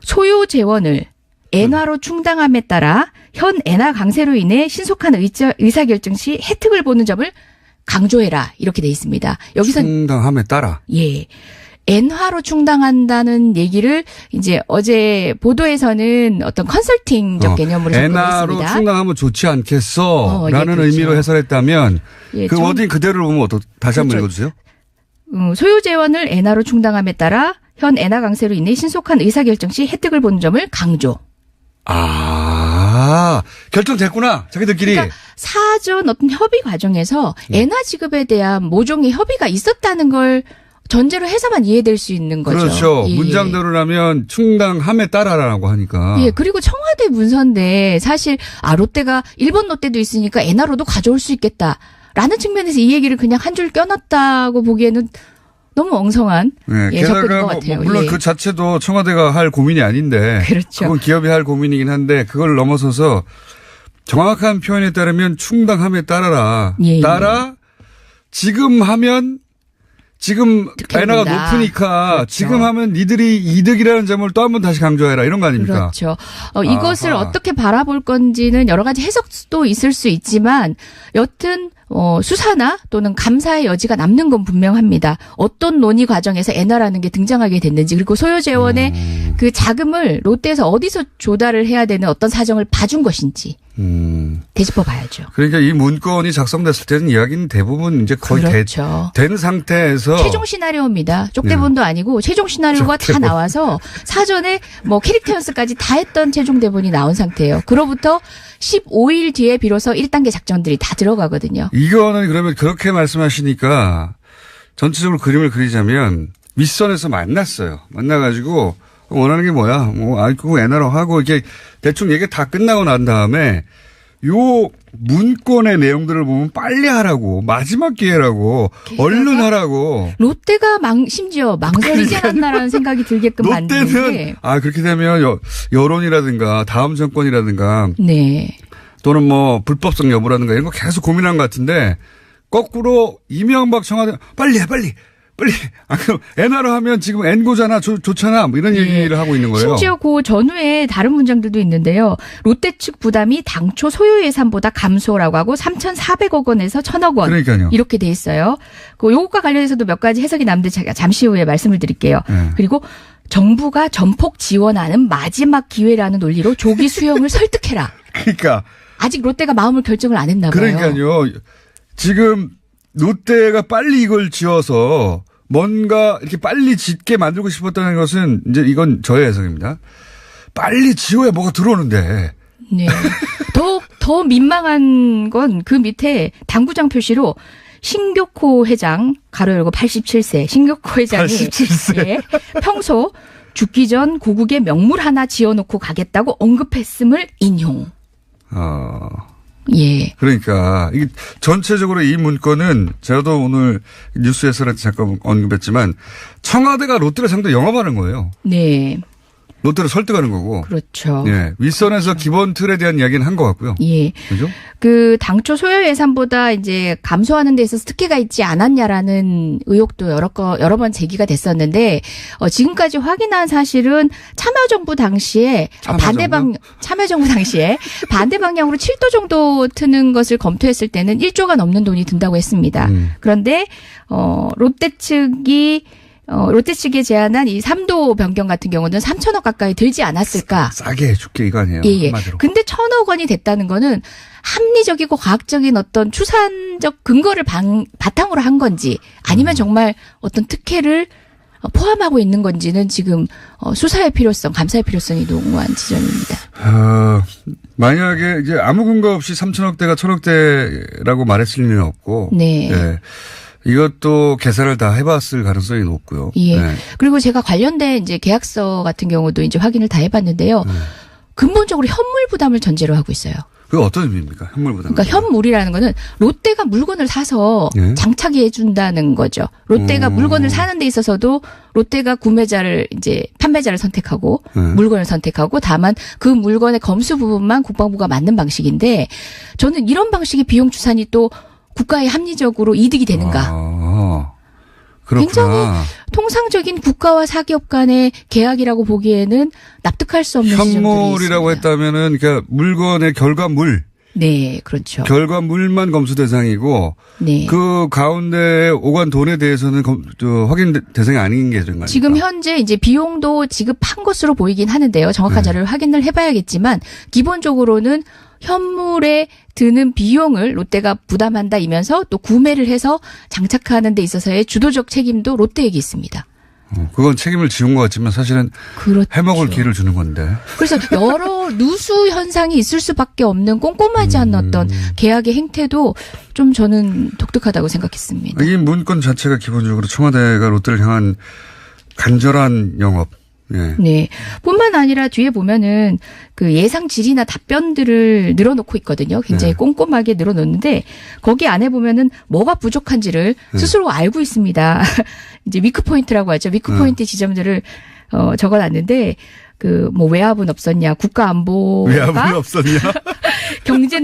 소요 재원을 엔화로 충당함에 따라 현 엔화 강세로 인해 신속한 의사결정 시 혜택을 보는 점을 강조해라. 이렇게 돼 있습니다. 여기서 충당함에 따라. 예. 엔화로 충당한다는 얘기를 이제 어제 보도에서는 어떤 컨설팅적 개념으로 엔화로 접근했습니다. 충당하면 좋지 않겠어? 예, 라는 그렇죠. 의미로 해설했다면 예, 그 워딩 그대로 보면 다시 한번 그렇죠. 읽어주세요. 소요 재원을 엔화로 충당함에 따라 현 엔화 강세로 인해 신속한 의사결정 시 혜택을 보는 점을 강조. 결정됐구나. 자기들끼리. 그러니까 사전 어떤 협의 과정에서 엔화 지급에 대한 모종의 협의가 있었다는 걸 전제로 해서만 이해될 수 있는 거죠. 그렇죠. 예. 문장대로라면 충당함에 따라라고 하니까. 예, 그리고 청와대 문서인데 사실 롯데가 일본 롯데도 있으니까 엔화로도 가져올 수 있겠다라는 측면에서 이 얘기를 그냥 한 줄 껴놨다고 보기에는 너무 엉성한 접근인 게다가 것 같아요. 물론 예. 그 자체도 청와대가 할 고민이 아닌데. 그렇죠. 그건 기업이 할 고민이긴 한데 그걸 넘어서서 정확한 표현에 따르면 충당함에 따라라. 예, 예. 따라 지금 하면 지금 엔화가 본다. 높으니까 그렇죠. 지금 하면 니들이 이득이라는 점을 또 한 번 다시 강조해라. 이런 거 아닙니까? 그렇죠. 이것을 아하. 어떻게 바라볼 건지는 여러 가지 해석도 있을 수 있지만 여튼 수사나 또는 감사의 여지가 남는 건 분명합니다. 어떤 논의 과정에서 엔화라는 게 등장하게 됐는지 그리고 소요 재원의 그 자금을 롯데에서 어디서 조달을 해야 되는 어떤 사정을 봐준 것인지 되짚어 봐야죠. 그러니까 이 문건이 작성됐을 때는 이야기는 대부분 이제 거의 그렇죠. 된 상태에서 최종 시나리오입니다. 쪽대본도 아니고 최종 시나리오가 다 나와서 사전에 뭐 캐릭터 연습까지 다 했던 최종 대본이 나온 상태예요. 그로부터 15일 뒤에 비로소 1단계 작전들이 다 들어가거든요. 이거는 그러면 그렇게 말씀하시니까 전체적으로 그림을 그리자면 윗선에서 만났어요. 만나가지고 원하는 게 뭐야? 그거 엔화로 하고 이렇게 대충 얘기 다 끝나고 난 다음에 요 문건의 내용들을 보면 빨리 하라고 마지막 기회라고 얼른 하라고. 롯데가 심지어 망설이지 않았나라는 생각이 들게끔 만드는 롯데는 게. 그렇게 되면 여론이라든가 다음 정권이라든가 네. 또는 뭐 불법성 여부라든가 이런 거 계속 고민한 것 같은데 거꾸로 이명박 청와대 빨리 해 빨리 빨리, 그럼 엔화로 하면 지금 엔고잖아, 좋잖아, 뭐 이런 얘기를 하고 있는 거예요. 심지어 그 전후에 다른 문장들도 있는데요. 롯데 측 부담이 당초 소요 예산보다 감소라고 하고 3,400억 원에서 1,000억 원. 그러니까요. 이렇게 돼 있어요. 그 요것과 관련해서도 몇 가지 해석이 남는데 제가 잠시 후에 말씀을 드릴게요. 네. 그리고 정부가 전폭 지원하는 마지막 기회라는 논리로 조기 수용을 설득해라. 그러니까. 아직 롯데가 마음을 결정을 안 했나 봐요. 그러니까요. 지금 롯데가 빨리 이걸 지어서 뭔가 이렇게 빨리 짓게 만들고 싶었다는 것은 이제 이건 저의 해석입니다. 빨리 지어야 뭐가 들어오는데. 네. 더 민망한 건 그 밑에 당구장 표시로 신교코 회장 가로 열고 87세 신교코 회장이 87세. 예, 평소 죽기 전 고국에 명물 하나 지어놓고 가겠다고 언급했음을 인용. 예. 그러니까 이게 전체적으로 이 문건은 저도 오늘 뉴스에서 잠깐 언급했지만 청와대가 롯데를 상대 영업하는 거예요. 네. 롯데를 설득하는 거고. 그렇죠. 예. 윗선에서 기본 틀에 대한 이야기는 한 것 같고요. 예. 그죠? 그 당초 소요 예산보다 이제 감소하는 데 있어서 특혜가 있지 않았냐라는 의혹도 여러 번 제기가 됐었는데 지금까지 확인한 사실은 참여정부 당시에 참여정부 당시에 반대 방향으로 7도 정도 트는 것을 검토했을 때는 1조가 넘는 돈이 든다고 했습니다. 그런데 롯데 측이 제안한 이 3도 변경 같은 경우는 3천억 가까이 들지 않았을까? 싸게 해줄게 이거 아니에요. 예. 한마디로. 근데 1,000억 원이 됐다는 거는 합리적이고 과학적인 어떤 추산적 근거를 바탕으로 한 건지 아니면 정말 어떤 특혜를 포함하고 있는 건지는 지금 수사의 필요성, 감사의 필요성이 농후한 지점입니다. 만약에 이제 아무 근거 없이 3천억대가 1,000억대라고 말했을 리는 없고. 네. 예. 이것도 계산을 다 해봤을 가능성이 높고요. 예. 네. 그리고 제가 관련된 이제 계약서 같은 경우도 이제 확인을 다 해봤는데요. 근본적으로 현물 부담을 전제로 하고 있어요. 그게 어떤 의미입니까? 현물 부담. 그러니까 현물이라는 거는 롯데가 물건을 사서 네. 장착해 준다는 거죠. 롯데가 물건을 사는 데 있어서도 롯데가 판매자를 선택하고 물건을 선택하고 다만 그 물건의 검수 부분만 국방부가 맞는 방식인데 저는 이런 방식의 비용 추산이 또 국가에 합리적으로 이득이 되는가. 그렇구나. 굉장히 통상적인 국가와 사기업 간의 계약이라고 보기에는 납득할 수 없는 지점들이 현물이라고 있습니다. 했다면은 그러니까 물건의 결과물. 네, 그렇죠. 결과물만 검수 대상이고 네. 그 가운데 오간 돈에 대해서는 확인 대상이 아닌 게 되는 거아닙니까? 지금 현재 이제 비용도 지급한 것으로 보이긴 하는데요. 정확한 자료를 확인을 해봐야겠지만 기본적으로는 현물에 드는 비용을 롯데가 부담한다이면서 또 구매를 해서 장착하는 데 있어서의 주도적 책임도 롯데에게 있습니다. 그건 책임을 지운 것 같지만 사실은 그렇죠. 해먹을 기회를 주는 건데. 그래서 여러 누수 현상이 있을 수밖에 없는 꼼꼼하지 않은 어떤 계약의 행태도 좀 저는 독특하다고 생각했습니다. 이 문건 자체가 기본적으로 청와대가 롯데를 향한 간절한 영업. 예. 네. 뿐만 아니라 뒤에 보면은 그 예상 질이나 답변들을 늘어놓고 있거든요. 굉장히 꼼꼼하게 늘어놓는데 거기 안에 보면은 뭐가 부족한지를 스스로 알고 있습니다. 이제 위크포인트라고 하죠. 위크포인트 지점들을 적어놨는데 그 뭐 외압은 없었냐, 국가 안보가 외압은 없었냐. 경제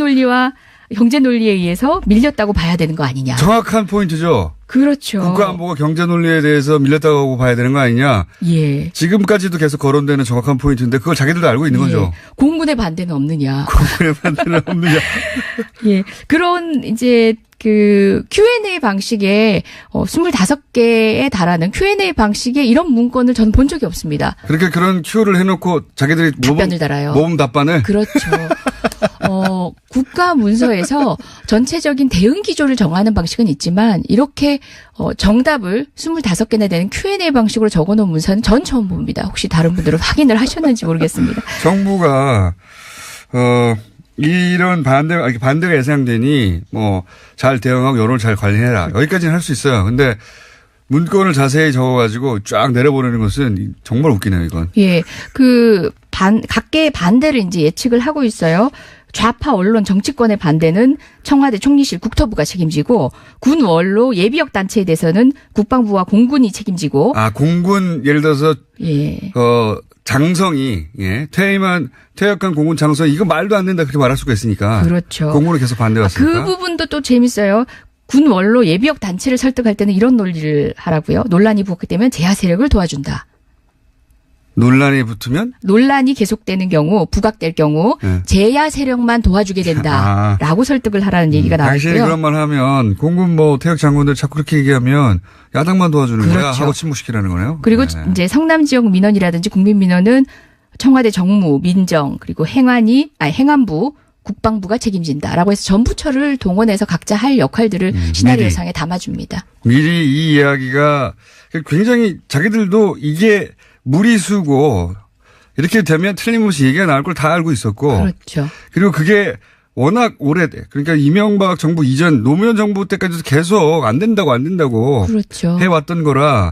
논리에 의해서 밀렸다고 봐야 되는 거 아니냐. 정확한 포인트죠. 그렇죠. 국가안보가 경제 논리에 대해서 밀렸다고 봐야 되는 거 아니냐. 예. 지금까지도 계속 거론되는 정확한 포인트인데 그걸 자기들도 알고 있는 거죠. 공군의 반대는 없느냐. 공군의 반대는 없느냐. 예. 그런 이제 그 Q&A 방식에 25개에 달하는 Q&A 방식의 이런 문건을 저는 본 적이 없습니다. 그렇게 그런 큐를 해놓고 자기들이 답변을 달아요. 모범 답변을. 그렇죠. 국가 문서에서 전체적인 대응 기조를 정하는 방식은 있지만 이렇게 정답을 25개나 되는 Q&A 방식으로 적어놓은 문서는 전 처음 봅니다. 혹시 다른 분들은 확인을 하셨는지 모르겠습니다. 정부가 이런 반대가 예상되니 잘 대응하고 여론을 잘 관리해라. 여기까지는 할 수 있어요. 근데 문건을 자세히 적어가지고 쫙 내려보내는 것은 정말 웃기네요, 이건. 예. 각계의 반대를 이제 예측을 하고 있어요. 좌파 언론 정치권의 반대는 청와대 총리실 국토부가 책임지고 군 원로 예비역 단체에 대해서는 국방부와 공군이 책임지고. 공군 예를 들어서 예. 장성이 퇴역한 공군 장성이 이거 말도 안 된다 그렇게 말할 수가 있으니까. 그렇죠. 공군을 계속 반대했으니까. 그 부분도 또 재밌어요. 군 원로 예비역 단체를 설득할 때는 이런 논리를 하라고요. 논란이 부각되면 제야 세력을 도와준다. 논란이 붙으면 논란이 계속되는 경우, 부각될 경우 네. 제야 세력만 도와주게 된다라고 설득을 하라는 얘기가 당신이 나왔고요. 그런 말 하면 공군 뭐 태역 장군들 자꾸 그렇게 얘기하면 야당만 도와주는 거야 그렇죠. 하고 침묵시키라는 거네요. 그리고 네. 이제 성남 지역 민원이라든지 국민 민원은 청와대 정무, 민정, 그리고 행안부, 국방부가 책임진다라고 해서 전 부처를 동원해서 각자 할 역할들을 시나리오상에 담아줍니다. 미리 이 이야기가 굉장히 자기들도 이게 무리수고 이렇게 되면 틀림없이 얘기가 나올 걸 다 알고 있었고 그렇죠. 그리고 그게 워낙 오래돼. 그러니까 이명박 정부 이전 노무현 정부 때까지도 계속 안 된다고 그렇죠. 해왔던 거라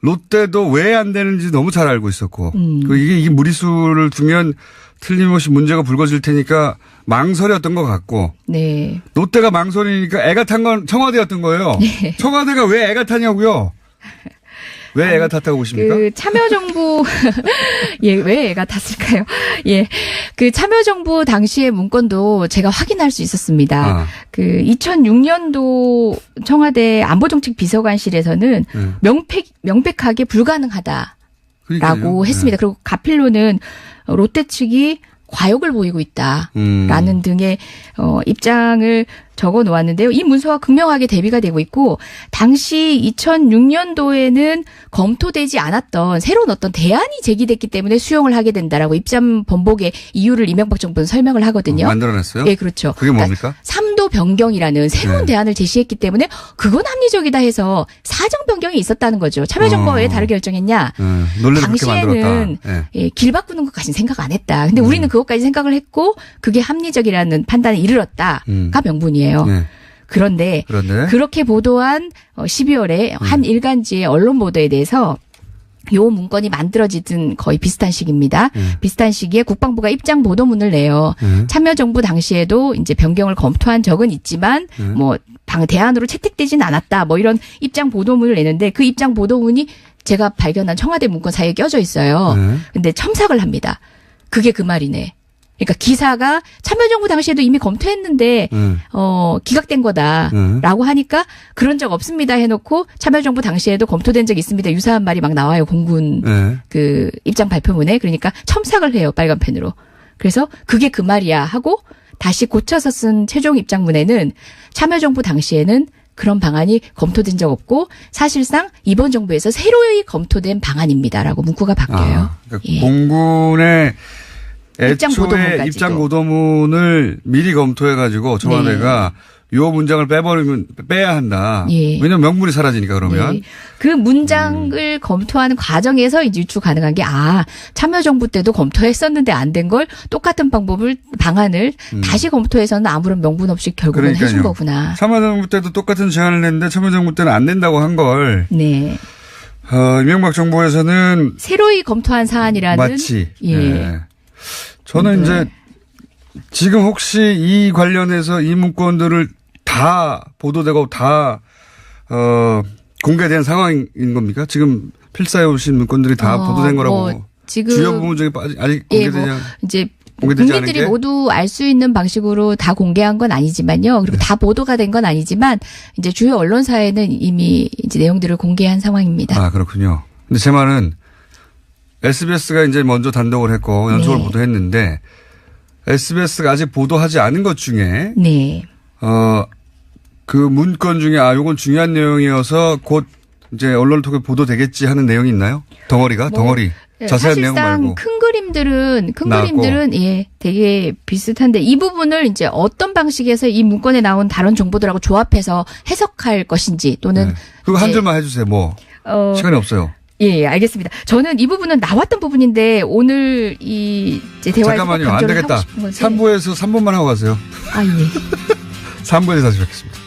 롯데도 왜 안 되는지 너무 잘 알고 있었고 그리고 이게 무리수를 두면 틀림없이 문제가 불거질 테니까 망설였던 것 같고 네. 롯데가 망설이니까 애가 탄 건 청와대였던 거예요. 네. 청와대가 왜 애가 타냐고요. 왜 애가 탔다고 보십니까? 그 참여정부 예, 왜 애가 탔을까요? 예, 그 참여정부 당시의 문건도 제가 확인할 수 있었습니다. 그 2006년도 청와대 안보정책 비서관실에서는 명백하게 불가능하다라고 그러니까요. 했습니다. 그리고 가필로는 롯데 측이 과욕을 보이고 있다라는 등의 입장을 적어 놓았는데요. 이 문서와 극명하게 대비가 되고 있고 당시 2006년도에는 검토되지 않았던 새로운 어떤 대안이 제기됐기 때문에 수용을 하게 된다라고 입장 번복의 이유를 이명박 정부는 설명을 하거든요. 만들어냈어요? 예, 그렇죠. 그게 뭡니까? 그러니까 3도 변경이라는 새로운 네. 대안을 제시했기 때문에 그건 합리적이다 해서 사정 변경이 있었다는 거죠. 참여정부가 왜 다르게 결정했냐? 논리를 그렇게 만들었다. 당시에는 네. 예, 길 바꾸는 것까지는 생각 안 했다. 근데 우리는 그것까지 생각을 했고 그게 합리적이라는 판단에 이르렀다가 명분이에요. 네. 그런데 그렇게 보도한 12월에 한 일간지의 언론 보도에 대해서 요 문건이 만들어지든 거의 비슷한 시기입니다. 비슷한 시기에 국방부가 입장 보도문을 내요. 참여정부 당시에도 이제 변경을 검토한 적은 있지만 뭐 대안으로 채택되진 않았다. 뭐 이런 입장 보도문을 내는데 그 입장 보도문이 제가 발견한 청와대 문건 사이에 껴져 있어요. 근데 첨삭을 합니다. 그게 그 말이네. 그러니까 기사가 참여정부 당시에도 이미 검토했는데 기각된 거다라고 하니까 그런 적 없습니다 해놓고 참여정부 당시에도 검토된 적 있습니다. 유사한 말이 막 나와요. 공군 그 입장 발표문에. 그러니까 첨삭을 해요. 빨간 펜으로. 그래서 그게 그 말이야 하고 다시 고쳐서 쓴 최종 입장문에는 참여정부 당시에는 그런 방안이 검토된 적 없고 사실상 이번 정부에서 새로이 검토된 방안입니다라고 문구가 바뀌어요. 그러니까 예. 공군의 입장 애초에 보도문까지도. 입장 보도문을 미리 검토해가지고 청와대가 요 문장을 빼야 한다. 예. 왜냐하면 명분이 사라지니까 그러면. 네. 그 문장을 검토하는 과정에서 이제 유추 가능한 게 참여정부 때도 검토했었는데 안 된 걸 똑같은 방안을 다시 검토해서는 아무런 명분 없이 결국은 그러니까요. 해준 거구나. 참여정부 때도 똑같은 제안을 했는데 참여정부 때는 안 된다고 한 걸. 네. 이명박 정부에서는 새로이 검토한 사안이라는. 마치. 예. 네. 저는 네. 이제 지금 혹시 이 관련해서 이 문건들을 다 보도되고 다 공개된 상황인 겁니까? 지금 필사해 오신 문건들이 다 보도된 거라고. 지금 주요 부분 중에 아직 공개되지 이제 공개되지 않은 국민들이 게? 모두 알 수 있는 방식으로 다 공개한 건 아니지만요. 그리고 다 보도가 된 건 아니지만 이제 주요 언론사에는 이미 이제 내용들을 공개한 상황입니다. 아, 그렇군요. 근데 제 말은 SBS가 이제 먼저 단독을 했고 연속으로 보도했는데 SBS가 아직 보도하지 않은 것 중에 네. 그 문건 중에 요건 중요한 내용이어서 곧 이제 언론을 통해 보도되겠지 하는 내용이 있나요? 덩어리가? 덩어리. 자세한 내용 사실상 말고. 큰 그림들은 예, 되게 비슷한데 이 부분을 이제 어떤 방식에서 이 문건에 나온 다른 정보들하고 조합해서 해석할 것인지 또는 그거 한 이제 줄만 해주세요. 시간이 없어요. 예, 알겠습니다. 저는 이 부분은 나왔던 부분인데 오늘 이 이제 대화에서 잠깐만요. 안 되겠다. 하고 싶은 건데. 3부에서 3분만 하고 가세요. 아, 예. 3부에서 다시 뵙겠습니다.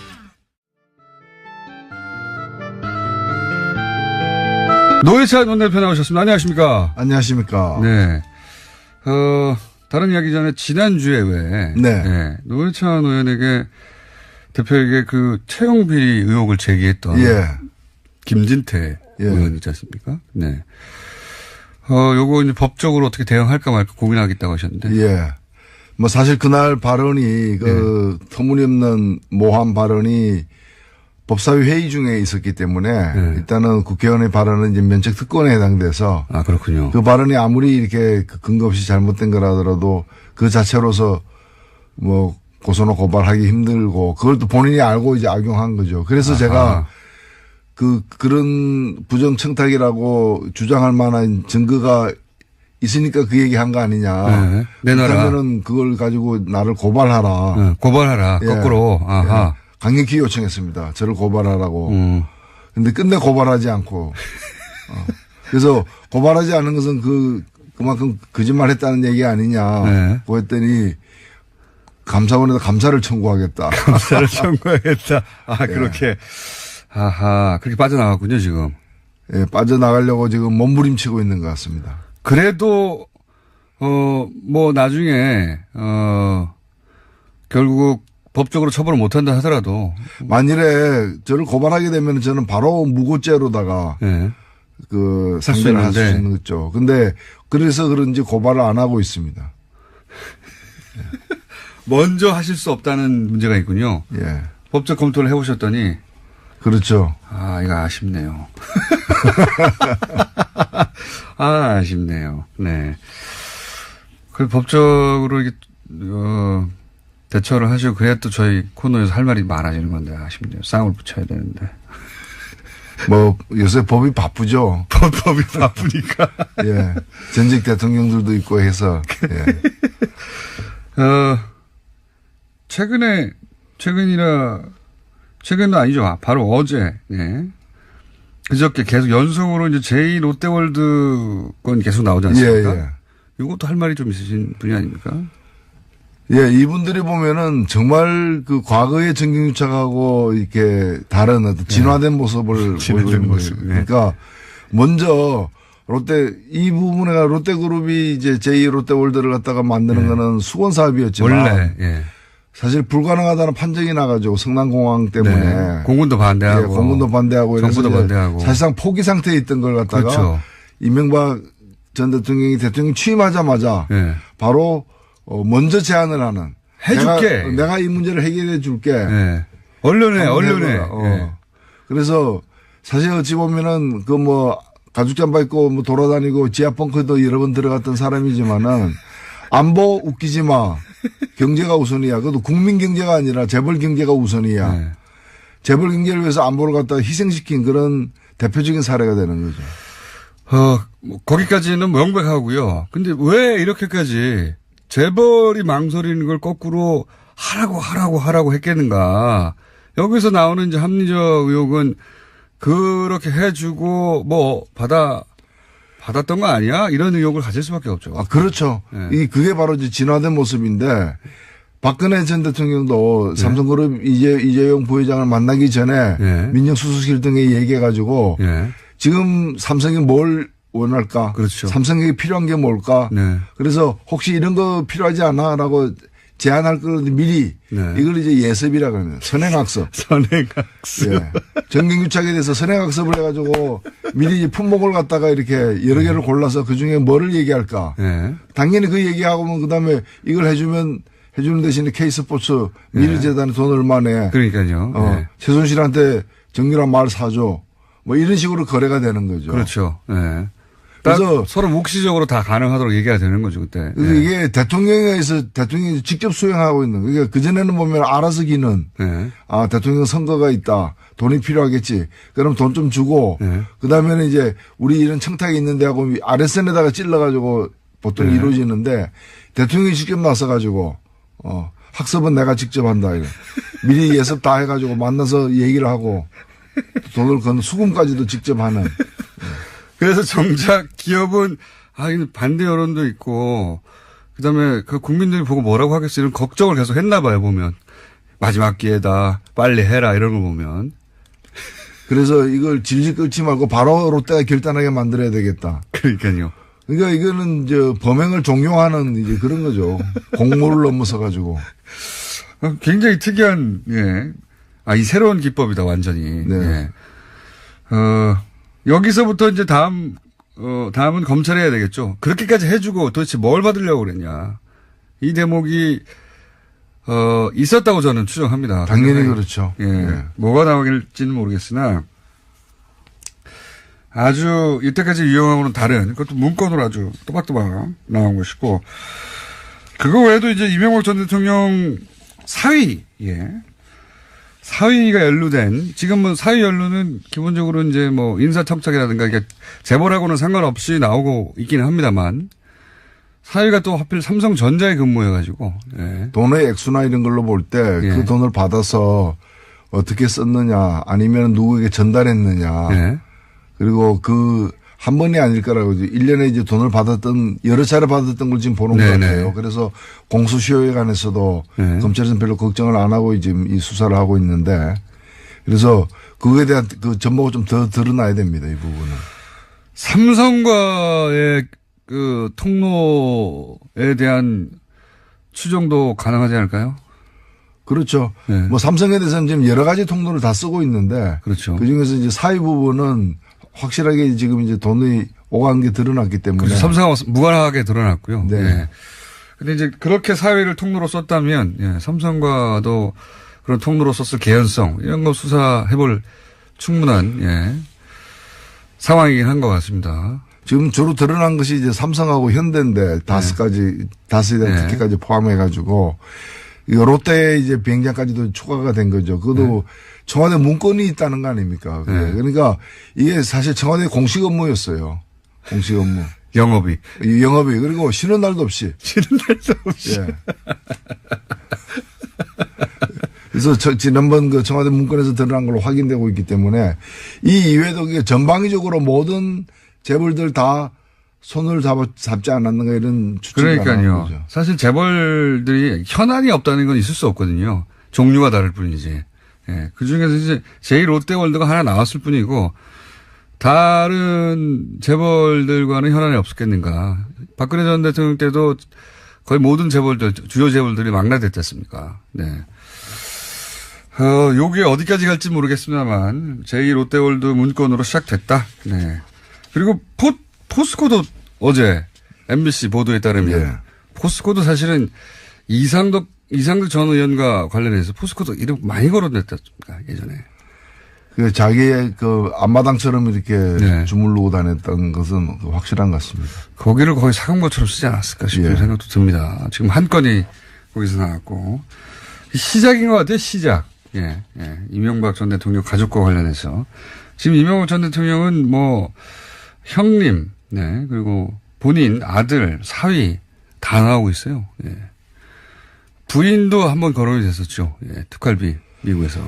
노회찬 원내대표 나오셨습니다. 안녕하십니까? 안녕하십니까? 네. 다른 이야기 전에 지난주에 노회찬 의원에게 대표에게 그 채용 비리 의혹을 제기했던 김진태 의원 있지 않습니까? 네. 요거 이제 법적으로 어떻게 대응할까 말까 고민하겠다고 하셨는데. 뭐 사실 그날 발언이 터무니없는 모함 발언이 법사위 회의 중에 있었기 때문에 네. 일단은 국회의원의 발언은 이제 면책 특권에 해당돼서 아, 그렇군요. 그 발언이 아무리 이렇게 근거 없이 잘못된 거라더라도 그 자체로서 뭐 고소나 고발하기 힘들고 그걸 또 본인이 알고 이제 악용한 거죠. 그래서 아하. 제가 그런 부정청탁이라고 주장할 만한 증거가 있으니까 그 얘기 한 거 아니냐. 네. 내놔라. 그러면은 그걸 가지고 나를 고발하라. 네, 고발하라. 예. 거꾸로. 아하. 예. 강력히 요청했습니다. 저를 고발하라고. 근데 끝내 고발하지 않고. 그래서 고발하지 않은 것은 그만큼 거짓말 했다는 얘기 아니냐. 네. 고 했더니 감사원에다 감사를 청구하겠다. 감사를 청구하겠다. 아, 그렇게. 아하. 그렇게 빠져나갔군요, 지금. 예, 빠져나가려고 지금 몸부림치고 있는 것 같습니다. 그래도, 뭐, 나중에, 결국 법적으로 처벌을 못한다 하더라도. 만일에 저를 고발하게 되면 저는 바로 무고죄로다가 예. 할 수 상대를 할 수 있는데. 있는 거죠. 근데 그래서 그런지 고발을 안 하고 있습니다. 먼저 하실 수 없다는 문제가 있군요. 예. 법적 검토를 해보셨더니. 그렇죠. 아, 이거 아쉽네요. 아, 아쉽네요. 네. 그 법적으로 이게, 대처를 하시고, 그래야 또 저희 코너에서 할 말이 많아지는 건데, 아쉽네요. 쌍을 붙여야 되는데. 뭐 요새 법이 바쁘죠. 법이 바쁘니까. 예. 전직 대통령들도 있고 해서. 예. 최근은 아니죠. 바로 어제, 예. 그저께 계속 연속으로 이제 제2 롯데월드 건 계속 나오지 않습니까? 예. 이것도 할 말이 좀 있으신 분이 아닙니까? 예, 이분들이 보면은 정말 그 과거의 정경유착하고 이렇게 다른 어떤 진화된 모습을 보이고 있는 거예요. 그러니까 먼저 이 부분에 롯데그룹이 이제 제2 롯데월드를 갖다가 만드는 거는 수건 사업이었지만. 원래, 예. 사실 불가능하다는 판정이 나가지고 성남공항 때문에. 네. 공군도 반대하고. 예, 공군도 반대하고. 정부도 반대하고. 사실상 포기 상태에 있던 걸 갖다가. 그렇죠. 이명박 전 대통령이 대통령 취임하자마자. 예. 바로 먼저 제안을 하는. 해줄게. 내가 이 문제를 해결해 줄게. 예. 언론에. 예. 그래서 사실 어찌 보면은 그 뭐 가죽 잠바 입고 뭐 돌아다니고 지하 벙커도 여러 번 들어갔던 사람이지만은 안보 웃기지 마. 경제가 우선이야. 그것도 국민 경제가 아니라 재벌 경제가 우선이야. 네. 재벌 경제를 위해서 안보를 갖다가 희생시킨 그런 대표적인 사례가 되는 거죠. 뭐 거기까지는 명백하고요. 근데 왜 이렇게까지 재벌이 망설이는 걸 거꾸로 하라고 했겠는가. 여기서 나오는 이제 합리적 의혹은 그렇게 해주고 뭐 받았던 거 아니야? 이런 의혹을 가질 수밖에 없죠. 아, 그렇죠. 네. 그게 바로 이제 진화된 모습인데 박근혜 전 대통령도 삼성그룹 이재용 부회장을 만나기 전에 민정수석실 등에 얘기해가지고 지금 삼성이 뭘 원할까? 그렇죠. 삼성에게 필요한 게 뭘까? 그래서 혹시 이런 거 필요하지 않아? 라고 제안할 걸 미리 이걸 이제 예습이라고 합니다. 선행학습. 예. 정경유착에 대해서 선행학습을 해가지고 미리 이제 품목을 갖다가 이렇게 여러 개를 골라서 그 중에 뭐를 얘기할까. 당연히 그 얘기하고 그 다음에 이걸 해주는 대신에 K스포츠 미르재단에 돈 얼마 내. 그러니까요. 최순실한테 정유란 말 사줘. 뭐 이런 식으로 거래가 되는 거죠. 그렇죠. 그래서 서로 묵시적으로 다 가능하도록 얘기가 되는 거죠, 그때. 이게 대통령이 직접 수행하고 있는. 그러니까 그전에는 보면 알아서 기는. 아, 대통령 선거가 있다. 돈이 필요하겠지. 그럼 돈 좀 주고. 그 다음에는 이제 우리 이런 청탁이 있는데 하고 아랫선에다가 찔러가지고 보통 이루어지는데 대통령이 직접 나서가지고 학습은 내가 직접 한다. 이래. 미리 예습 다 해가지고 만나서 얘기를 하고 돈을 건 수금까지도 직접 하는. 그래서 정작 기업은 반대 여론도 있고 그다음에 그 국민들이 보고 뭐라고 하겠어 이런 걱정을 계속 했나 봐요. 보면 마지막 기회다 빨리 해라 이런 거 보면. 그래서 이걸 질질 끌지 말고 바로 롯데가 결단하게 만들어야 되겠다. 그러니까요. 그러니까 이거는 범행을 종용하는 이제 그런 거죠. 공모를 넘어서 가지고. 굉장히 특이한 이 새로운 기법이다 완전히. 네. 여기서부터 이제 다음은 검찰이 해야 되겠죠. 그렇게까지 해주고 도대체 뭘 받으려고 그랬냐. 이 대목이 있었다고 저는 추정합니다. 당연히 그렇죠. 예. 예. 뭐가 나오길지는 모르겠으나 아주 이때까지 유형하고는 다른 그것도 문건으로 아주 또박또박 나온 것이고 그거 외에도 이제 이명박 전 대통령 사위, 사위가 연루된 지금은 사위 연루는 기본적으로 이제 뭐 인사청탁이라든가 이게 재벌하고는 상관없이 나오고 있기는 합니다만 사위가 또 하필 삼성전자에 근무해가지고 돈의 액수나 이런 걸로 볼 때 그 돈을 받아서 어떻게 썼느냐 아니면 누구에게 전달했느냐 그리고 그 한 번이 아닐 거라고 1년에 이제 돈을 받았던 여러 차례 받았던 걸 지금 보는 것 같아요. 그래서 공소시효에 관해서도 검찰에서는 별로 걱정을 안 하고 지금 이 수사를 하고 있는데 그래서 그거에 대한 그 전모가 좀 더 드러나야 됩니다. 이 부분은. 삼성과의 그 통로에 대한 추정도 가능하지 않을까요? 그렇죠. 뭐 삼성에 대해서는 지금 여러 가지 통로를 다 쓰고 있는데. 그렇죠. 그 중에서 이제 사위 부분은 확실하게 지금 이제 돈이 오간 게 드러났기 때문에. 그렇죠. 삼성하고 무관하게 드러났고요. 네. 근데 이제 그렇게 사위를 통로로 썼다면, 삼성과도 그런 통로로 썼을 개연성, 이런 거 수사해볼 충분한, 상황이긴 한 것 같습니다. 지금 주로 드러난 것이 이제 삼성하고 현대인데 다스에 대한 특혜까지 포함해가지고 롯데 이제 비행장까지도 추가가 된 거죠. 그것도 청와대 문건이 있다는 거 아닙니까? 그러니까 이게 사실 청와대 공식 업무였어요. 공식 업무. 영업이. 그리고 쉬는 날도 없이. 그래서 지난번 그 청와대 문건에서 드러난 걸로 확인되고 있기 때문에 이 이외에도 이게 전방위적으로 모든 재벌들 다 손을 잡지 않았는가 이런 추측이 그러니까요. 사실 재벌들이 현안이 없다는 건 있을 수 없거든요. 종류가 다를 뿐이지. 그 중에서 이제 제2롯데월드가 하나 나왔을 뿐이고 다른 재벌들과는 현안이 없었겠는가. 박근혜 전 대통령 때도 거의 모든 재벌들, 주요 재벌들이 망라됐지 않습니까? 요게 어디까지 갈지 모르겠습니다만 제2롯데월드 문건으로 시작됐다. 그리고 포스코도 어제 MBC 보도에 따르면 포스코도 사실은 이상득 전 의원과 관련해서 포스코도 이름 많이 거론됐답니다. 예전에. 그 자기의 그 앞마당처럼 이렇게 주물르고 다녔던 것은 확실한 것 같습니다. 거기를 거의 사금고처럼 쓰지 않았을까 싶은 생각도 듭니다. 지금 한 건이 거기서 나왔고 시작인 것 같아요. 시작. 이명박 전 대통령 가족과 관련해서 지금 이명박 전 대통령은 뭐 형님, 그리고 본인 아들, 사위 다 나오고 있어요. 부인도 한번 거론이 됐었죠. 특활비 미국에서.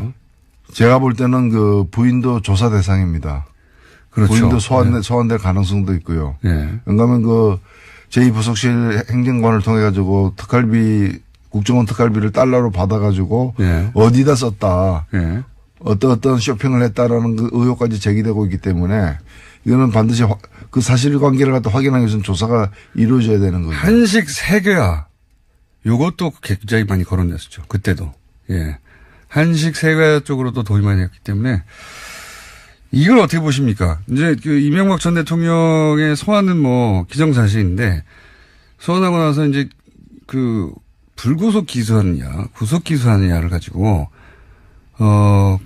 제가 볼 때는 그 부인도 조사 대상입니다. 그렇죠. 부인도 소환될 가능성도 있고요. 왜냐하면 그 제2부속실 행정관을 통해 가지고 국정원 특활비를 달러로 받아가지고 어디다 썼다. 어떤 쇼핑을 했다라는 그 의혹까지 제기되고 있기 때문에 이거는 반드시 그 사실관계를 갖다 확인하기 위해서는 조사가 이루어져야 되는 거죠. 한식 세계화. 요것도 굉장히 많이 거론됐었죠. 그때도. 한식 세계화 쪽으로도 도움이 많이 했기 때문에 이걸 어떻게 보십니까? 이제 그 이명박 전 대통령의 소환은 뭐 기정사실인데 소환하고 나서 이제 그 불구속 기소하느냐, 구속 기소하느냐를 가지고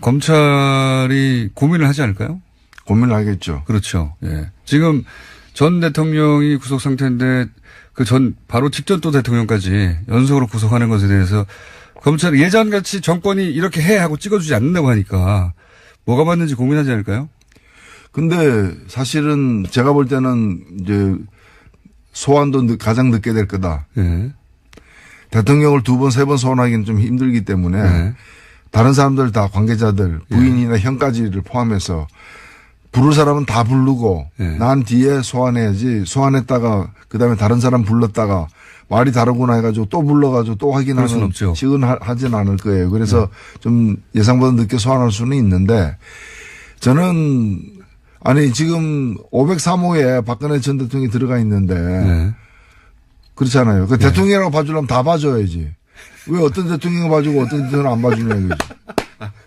검찰이 고민을 하지 않을까요? 고민을 하겠죠. 그렇죠. 지금 전 대통령이 구속 상태인데 바로 직전 또 대통령까지 연속으로 구속하는 것에 대해서 검찰이 예전같이 정권이 이렇게 해 하고 찍어주지 않는다고 하니까 뭐가 맞는지 고민하지 않을까요? 근데 사실은 제가 볼 때는 이제 소환도 가장 늦게 될 거다. 대통령을 2번, 3번 소환하기는 좀 힘들기 때문에 다른 사람들 다 관계자들, 부인이나 형까지를 포함해서 부를 사람은 다 부르고 난 뒤에 소환해야지 소환했다가 그다음에 다른 사람 불렀다가 말이 다르구나 해가지고 또 불러가지고 또 확인하는 식은 하진 않을 거예요. 그래서 좀 예상보다 늦게 소환할 수는 있는데 저는 지금 503호에 박근혜 전 대통령이 들어가 있는데 그렇잖아요. 그 대통령이라고 봐주려면 다 봐줘야지. 왜 어떤 대통령을 봐주고 어떤 대통령을 안 봐주냐 이거지.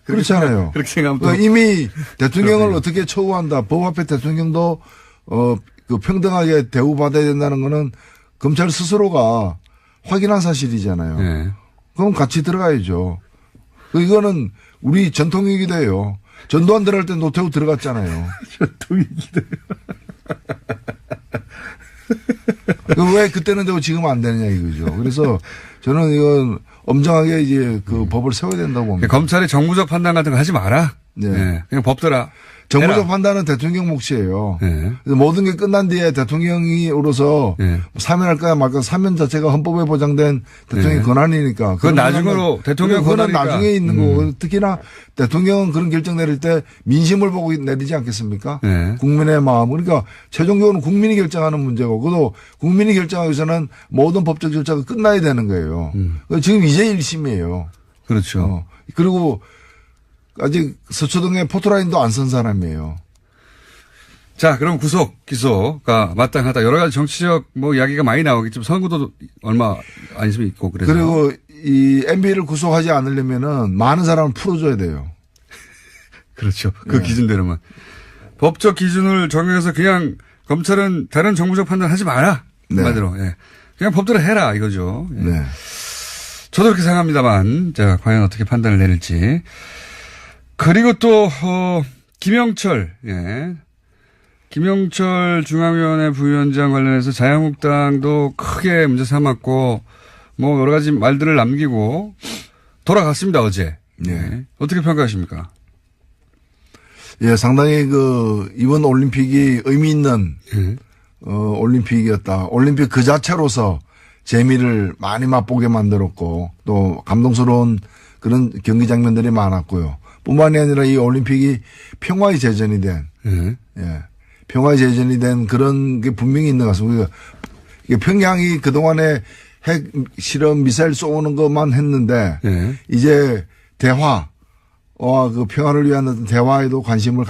그렇잖아요. 그렇게 생각하면 그러니까 이미 대통령을 어떻게 처우한다. 법 앞에 대통령도 그 평등하게 대우받아야 된다는 거는 검찰 스스로가 확인한 사실이잖아요. 그럼 같이 들어가야죠. 이거는 우리 전통이기도 해요. 전두환 들어갈 때 노태우 들어갔잖아요. 전통이기도 왜 그때는 되고 지금 안 되느냐 이거죠. 그래서 저는 이건 엄정하게 이제 그 법을 세워야 된다고 봅니다. 검찰이 정무적 판단 같은 거 하지 마라. 네. 네. 그냥 법대로. 정무적 판단은 대통령 몫이에요. 네. 모든 게 끝난 뒤에 대통령이로서 네. 사면할 거야 말까 사면 자체가 헌법에 보장된 대통령의 네. 권한이니까. 그건 나중으로 대통령 권한 권한이니까. 나중에 있는 거고 특히나 대통령은 그런 결정 내릴 때 민심을 보고 내리지 않겠습니까? 네. 국민의 마음. 그러니까 최종적으로 국민이 결정하는 문제고 그것도 국민이 결정하기 위해서는 모든 법적 절차가 끝나야 되는 거예요. 지금 이제 1심이에요. 그렇죠. 그리고 아직 서초동에 포토라인도 안 선 사람이에요. 자, 그럼 구속, 기소가 마땅하다. 여러 가지 정치적 뭐 이야기가 많이 나오겠지만 선거도 얼마 안 있으면 있고 그래서. 그리고 이 MB를 구속하지 않으려면은 많은 사람을 풀어줘야 돼요. 그렇죠. 그 기준대로만. 법적 기준을 정해서 그냥 검찰은 다른 정무적 판단 하지 마라. 네. 말대로. 예. 그냥 법대로 해라 이거죠. 예. 네. 저도 그렇게 생각합니다만, 자, 과연 어떻게 판단을 내릴지. 그리고 또, 김영철, 예. 김영철 중앙위원회 부위원장 관련해서 자유한국당도 크게 문제 삼았고, 뭐 여러 가지 말들을 남기고 돌아갔습니다, 어제. 예. 어떻게 평가하십니까? 예, 상당히 이번 올림픽이 의미 있는, 올림픽이었다. 올림픽 그 자체로서 재미를 많이 맛보게 만들었고, 또 감동스러운 그런 경기 장면들이 많았고요. 뿐만이 아니라 이 올림픽이 평화의 제전이 된, 예, 평화의 제전이 된 그런 게 분명히 있는 것 같습니다. 평양이 그동안에 핵 실험 미사일 쏘는 것만 했는데, 이제 대화와 그 평화를 위한 어떤 대화에도 관심을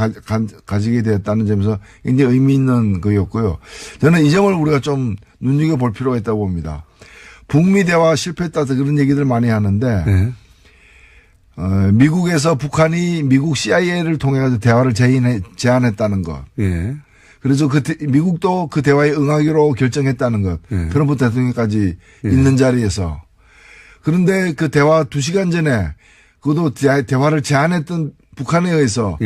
가지게 되었다는 점에서 굉장히 의미 있는 거였고요. 저는 이 점을 우리가 좀 눈여겨볼 필요가 있다고 봅니다. 북미 대화 실패했다 그런 얘기들 많이 하는데, 미국에서 북한이 미국 CIA를 통해 가지고 대화를 제안했다는 것. 예. 그래서 미국도 그 대화에 응하기로 결정했다는 것. 트럼프 대통령까지 있는 자리에서. 그런데 그 대화 2시간 전에 그것도 대화를 제안했던 북한에 의해서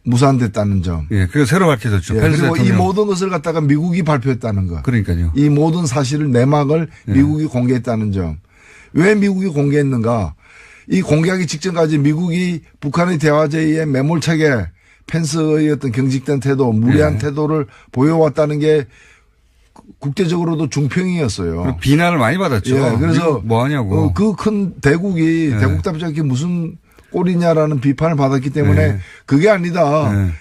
무산됐다는 점. 예, 그게 새로 밝혀졌죠. 그리고 이 모든 것을 갖다가 미국이 발표했다는 것. 그러니까요. 이 모든 사실을 내막을 미국이 공개했다는 점. 왜 미국이 공개했는가? 이 공개하기 직전까지 미국이 북한의 대화 제의에 매몰차게 펜스의 어떤 경직된 태도, 무리한 태도를 보여왔다는 게 국제적으로도 중평이었어요. 비난을 많이 받았죠. 예, 그래서 뭐 하냐고. 그 큰 대국이 대국답지 않게 무슨 꼴이냐라는 비판을 받았기 때문에 그게 아니다.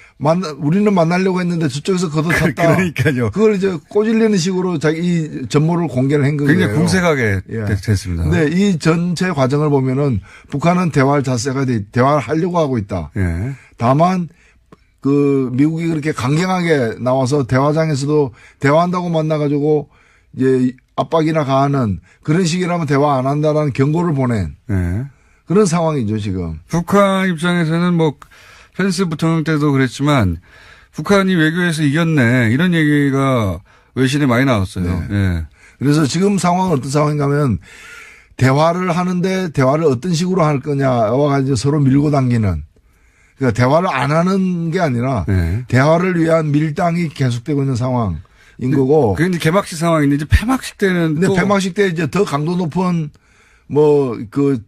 우리는 만나려고 했는데 저쪽에서 걷어찼다. 그러니까요. 그걸 이제 꼬질리는 식으로 자기 전모를 공개를 한 거예요. 굉장히 공색하게 됐습니다. 근데 이 전체 과정을 보면은 북한은 대화할 자세가 대화를 하려고 하고 있다. 다만 미국이 그렇게 강경하게 나와서 대화장에서도 대화한다고 만나가지고 이제 압박이나 가하는 그런 식이라면 대화 안 한다라는 경고를 보낸 그런 상황이죠, 지금. 북한 입장에서는 뭐 펜스 부통령 때도 그랬지만 북한이 외교에서 이겼네 이런 얘기가 외신에 많이 나왔어요. 예. 그래서 지금 상황은 어떤 상황인가 하면 대화를 하는데 대화를 어떤 식으로 할 거냐와 가지고 서로 밀고 당기는 그러니까 대화를 안 하는 게 아니라 대화를 위한 밀당이 계속되고 있는 상황인 거고. 그게 이제 개막식 상황인데 이제 폐막식 때는 근데 폐막식 때 이제 더 강도 높은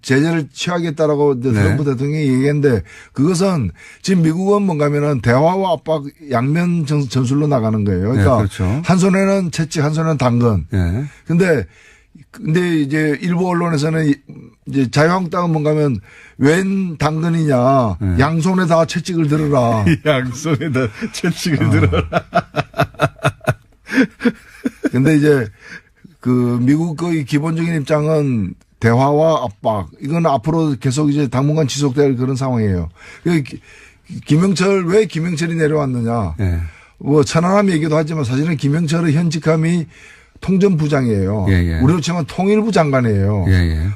제재를 취하겠다라고 트럼프 대통령이 얘기했는데 그것은 지금 미국은 뭔가면은 대화와 압박 양면 전술로 나가는 거예요. 그러니까 그렇죠. 한 손에는 채찍, 한 손에는 당근. 근데 이제 일부 언론에서는 이제 자유한국당은 뭔가면 웬 당근이냐. 양손에 다 채찍을 들어라. 양손에 다 채찍을 들어라. 근데 이제 미국의 기본적인 입장은 대화와 압박, 이건 앞으로 계속 이제 당분간 지속될 그런 상황이에요. 왜 김영철이 내려왔느냐. 뭐, 천안함 얘기도 하지만 사실은 김영철의 현직함이 통전부장이에요. 우리로 치면 통일부 장관이에요.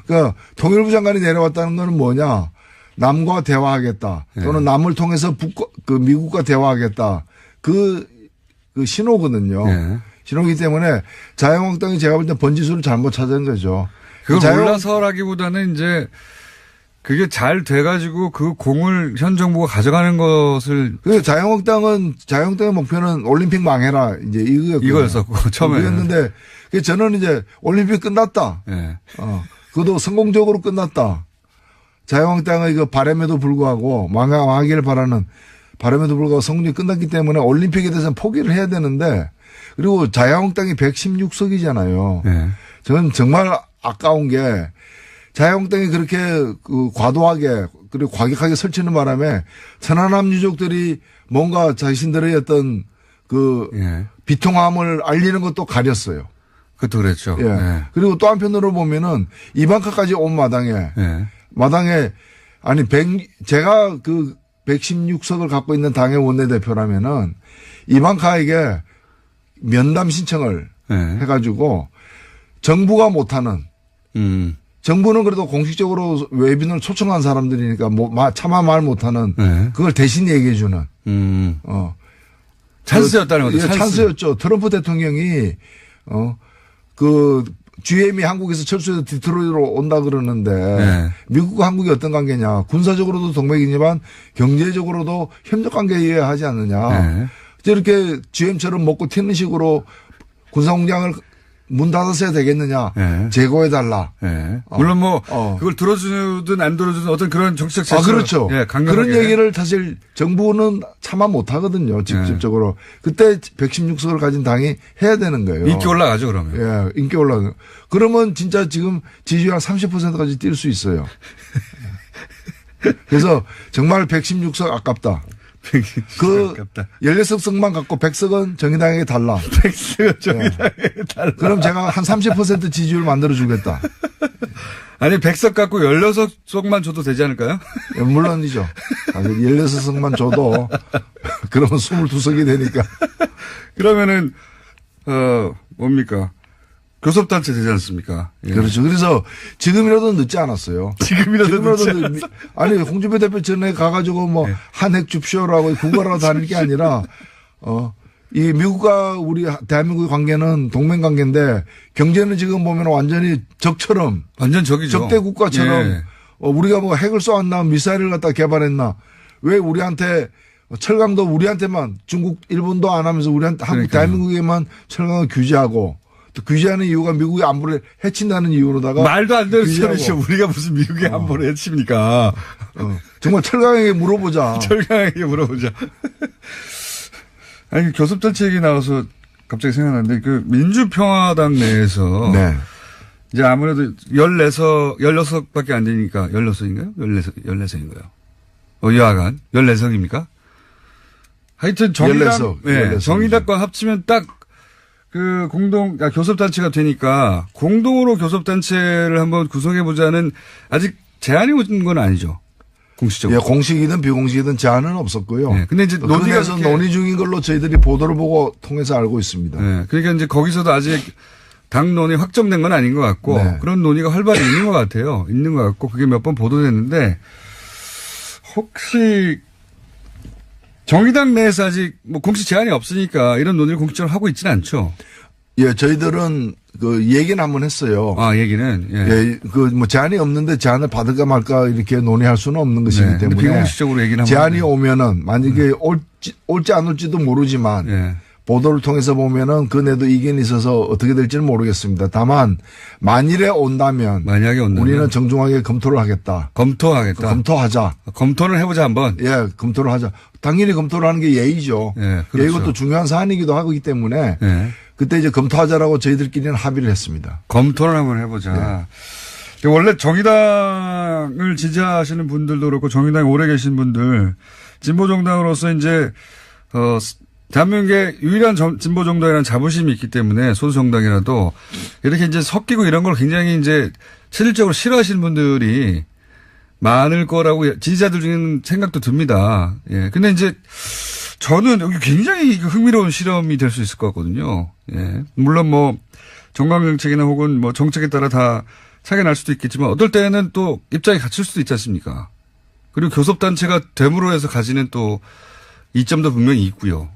그러니까 통일부 장관이 내려왔다는 건 뭐냐. 남과 대화하겠다. 또는 남을 통해서 미국과 대화하겠다. 그 신호거든요. 신호이기 때문에 자유한국당이 제가 볼 때 번지수를 잘못 찾은 거죠. 그걸 몰라서라기보다는 이제 그게 잘 돼가지고 그 공을 현 정부가 가져가는 것을. 그 자유한국당의 목표는 올림픽 망해라. 이제 이거였었고, 처음에. 이거였는데, 저는 이제 올림픽 끝났다. 네. 그것도 성공적으로 끝났다. 자유한국당의 그 바람에도 불구하고 망하기를 바라는 바람에도 불구하고 성공이 끝났기 때문에 올림픽에 대해서는 포기를 해야 되는데 그리고 자유한국당이 116석이잖아요. 네. 저는 정말 아까운 게 자유한국당이 그렇게 그 과도하게 그리고 과격하게 설치는 바람에 천안함 유족들이 뭔가 자신들의 어떤 그 비통함을 알리는 것도 가렸어요. 그것도 그랬죠. 예. 네. 그리고 또 한편으로 보면은 이방카까지 온 마당에 아니 제가 그 116석을 갖고 있는 당의 원내대표라면은 이방카에게 면담 신청을 해가지고 정부가 못하는 정부는 그래도 공식적으로 외빈을 초청한 사람들이니까 차마 말 못하는 그걸 대신 얘기해 주는 찬스였다는 거죠. 찬스였죠. 트럼프 대통령이 그 GM이 한국에서 철수해서 디트로이트로 온다 그러는데 미국과 한국이 어떤 관계냐. 군사적으로도 동맹이지만 경제적으로도 협력 관계여야 하지 않느냐. 이렇게 GM처럼 먹고 튀는 식으로 군사공장을 문 닫았어야 되겠느냐. 제거해달라. 물론 뭐 그걸 들어주든 안 들어주든 어떤 그런 정치적 제스처. 그렇죠. 그런 얘기를 사실 정부는 차마 못하거든요. 직접적으로. 그때 116석을 가진 당이 해야 되는 거예요. 인기 올라가죠 그러면. 인기 올라가요. 그러면 진짜 지금 지지율 한 30%까지 뛸 수 있어요. 그래서 정말 116석 아깝다. 그 16석만 갖고 100석은 정의당에게 달라. 100석은 정의당에게 달라. 그럼 제가 한 30% 지지율 만들어 주겠다. 아니 100석 갖고 16석만 줘도 되지 않을까요? 물론이죠. 16석만 줘도 그러면 22석이 되니까. 그러면은 뭡니까? 교섭단체 되지 않습니까? 그렇죠. 그래서 지금이라도 늦지 않았어요. 지금이라도 늦지 않았어. 아니 홍준표 대표 전에 가가지고 뭐 한핵 줍쇼라고 구걸하러 다닐 게 아니라 이 미국과 우리 대한민국의 관계는 동맹 관계인데 경제는 지금 보면 완전히 적처럼 완전 적이죠. 적대 국가처럼 우리가 뭐 핵을 쏘았나 미사일을 갖다 개발했나 왜 우리한테 철강도 우리한테만 중국 일본도 안 하면서 우리한테 한국 대한민국에만 철강을 규제하고 또 규제하는 이유가 미국의 안보를 해친다는 이유로다가 말도 안 되는 소리죠. 우리가 무슨 미국의 안보를 해칩니까? 정말 철강에게 물어보자. 철강에게 물어보자. 아니 교섭단체 얘기 나와서 갑자기 생각났는데 그 민주평화당 내에서 이제 아무래도 16밖에 안 되니까 16석인가요? 14석인가요? 여하간 14석입니까? 하여튼 정의당과 합치면 딱 그 교섭단체가 되니까 공동으로 교섭단체를 한번 구성해보자는 아직 제안이 온 건 아니죠. 공식적으로. 공식이든 비공식이든 제안은 없었고요. 근데 이제 논의 중인 걸로 저희들이 보도를 보고 통해서 알고 있습니다. 그러니까 이제 거기서도 아직 당론이 확정된 건 아닌 것 같고 그런 논의가 활발히 있는 것 같아요. 있는 것 같고 그게 몇 번 보도됐는데 혹시 정의당 내에서 아직 뭐 공식 제안이 없으니까 이런 논의를 공식적으로 하고 있지는 않죠. 저희들은 그 얘기는 한번 했어요. 얘기는. 그 뭐 제안이 없는데 제안을 받을까 말까 이렇게 논의할 수는 없는 것이기 때문에. 비공식적으로 얘기는 제안이 오면은 만약에 올지 안 올지도 모르지만 보도를 통해서 보면은 그 내도 이견이 있어서 어떻게 될지는 모르겠습니다. 다만 만약에 온다면 우리는 정중하게 검토를 하겠다. 검토하자. 검토를 해보자 한번. 검토를 하자. 당연히 검토를 하는 게 예의죠. 그렇죠. 이것도 중요한 사안이기도 하기 때문에 그때 이제 검토하자라고 저희들끼리는 합의를 했습니다. 검토를 한번 해보자. 원래 정의당을 지지하시는 분들도 그렇고 정의당에 오래 계신 분들 진보정당으로서 이제 대한민국의 유일한 진보정당이라는 자부심이 있기 때문에 소수정당이라도 이렇게 이제 섞이고 이런 걸 굉장히 이제 실질적으로 싫어하시는 분들이 많을 거라고 지지자들 중에는 생각도 듭니다. 근데 이제 저는 여기 굉장히 흥미로운 실험이 될 수 있을 것 같거든요. 물론 뭐 정강정책이나 혹은 뭐 정책에 따라 다 차이가 날 수도 있겠지만 어떨 때는 또 입장이 갇힐 수도 있지 않습니까? 그리고 교섭단체가 됨으로 해서 가지는 또 이점도 분명히 있고요.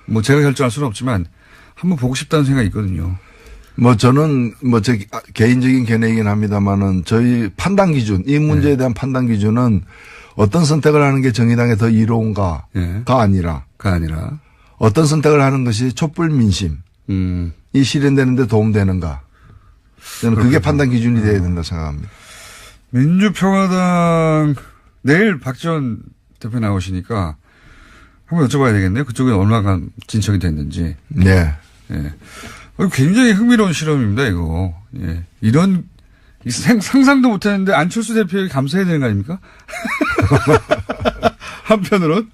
뭐 제가 결정할 수는 없지만 한번 보고 싶다는 생각이 있거든요. 뭐 저는 뭐 제 개인적인 견해이긴 합니다만은 저희 판단 기준, 이 문제에 대한 판단 기준은 어떤 선택을 하는 게 정의당에 더 이로운가가 아니라 어떤 선택을 하는 것이 촛불 민심이 실현되는 데 도움되는가. 저는 그게 판단 기준이 돼야 된다 생각합니다. 민주평화당 내일 박지원 대표 나오시니까 한번 여쭤봐야 되겠네요. 그쪽에 얼마나 진척이 됐는지. 네. 예. 굉장히 흥미로운 실험입니다, 이거. 예. 이런, 상상도 못 했는데 안철수 대표에게 감사해야 되는 거 아닙니까? 한편으론?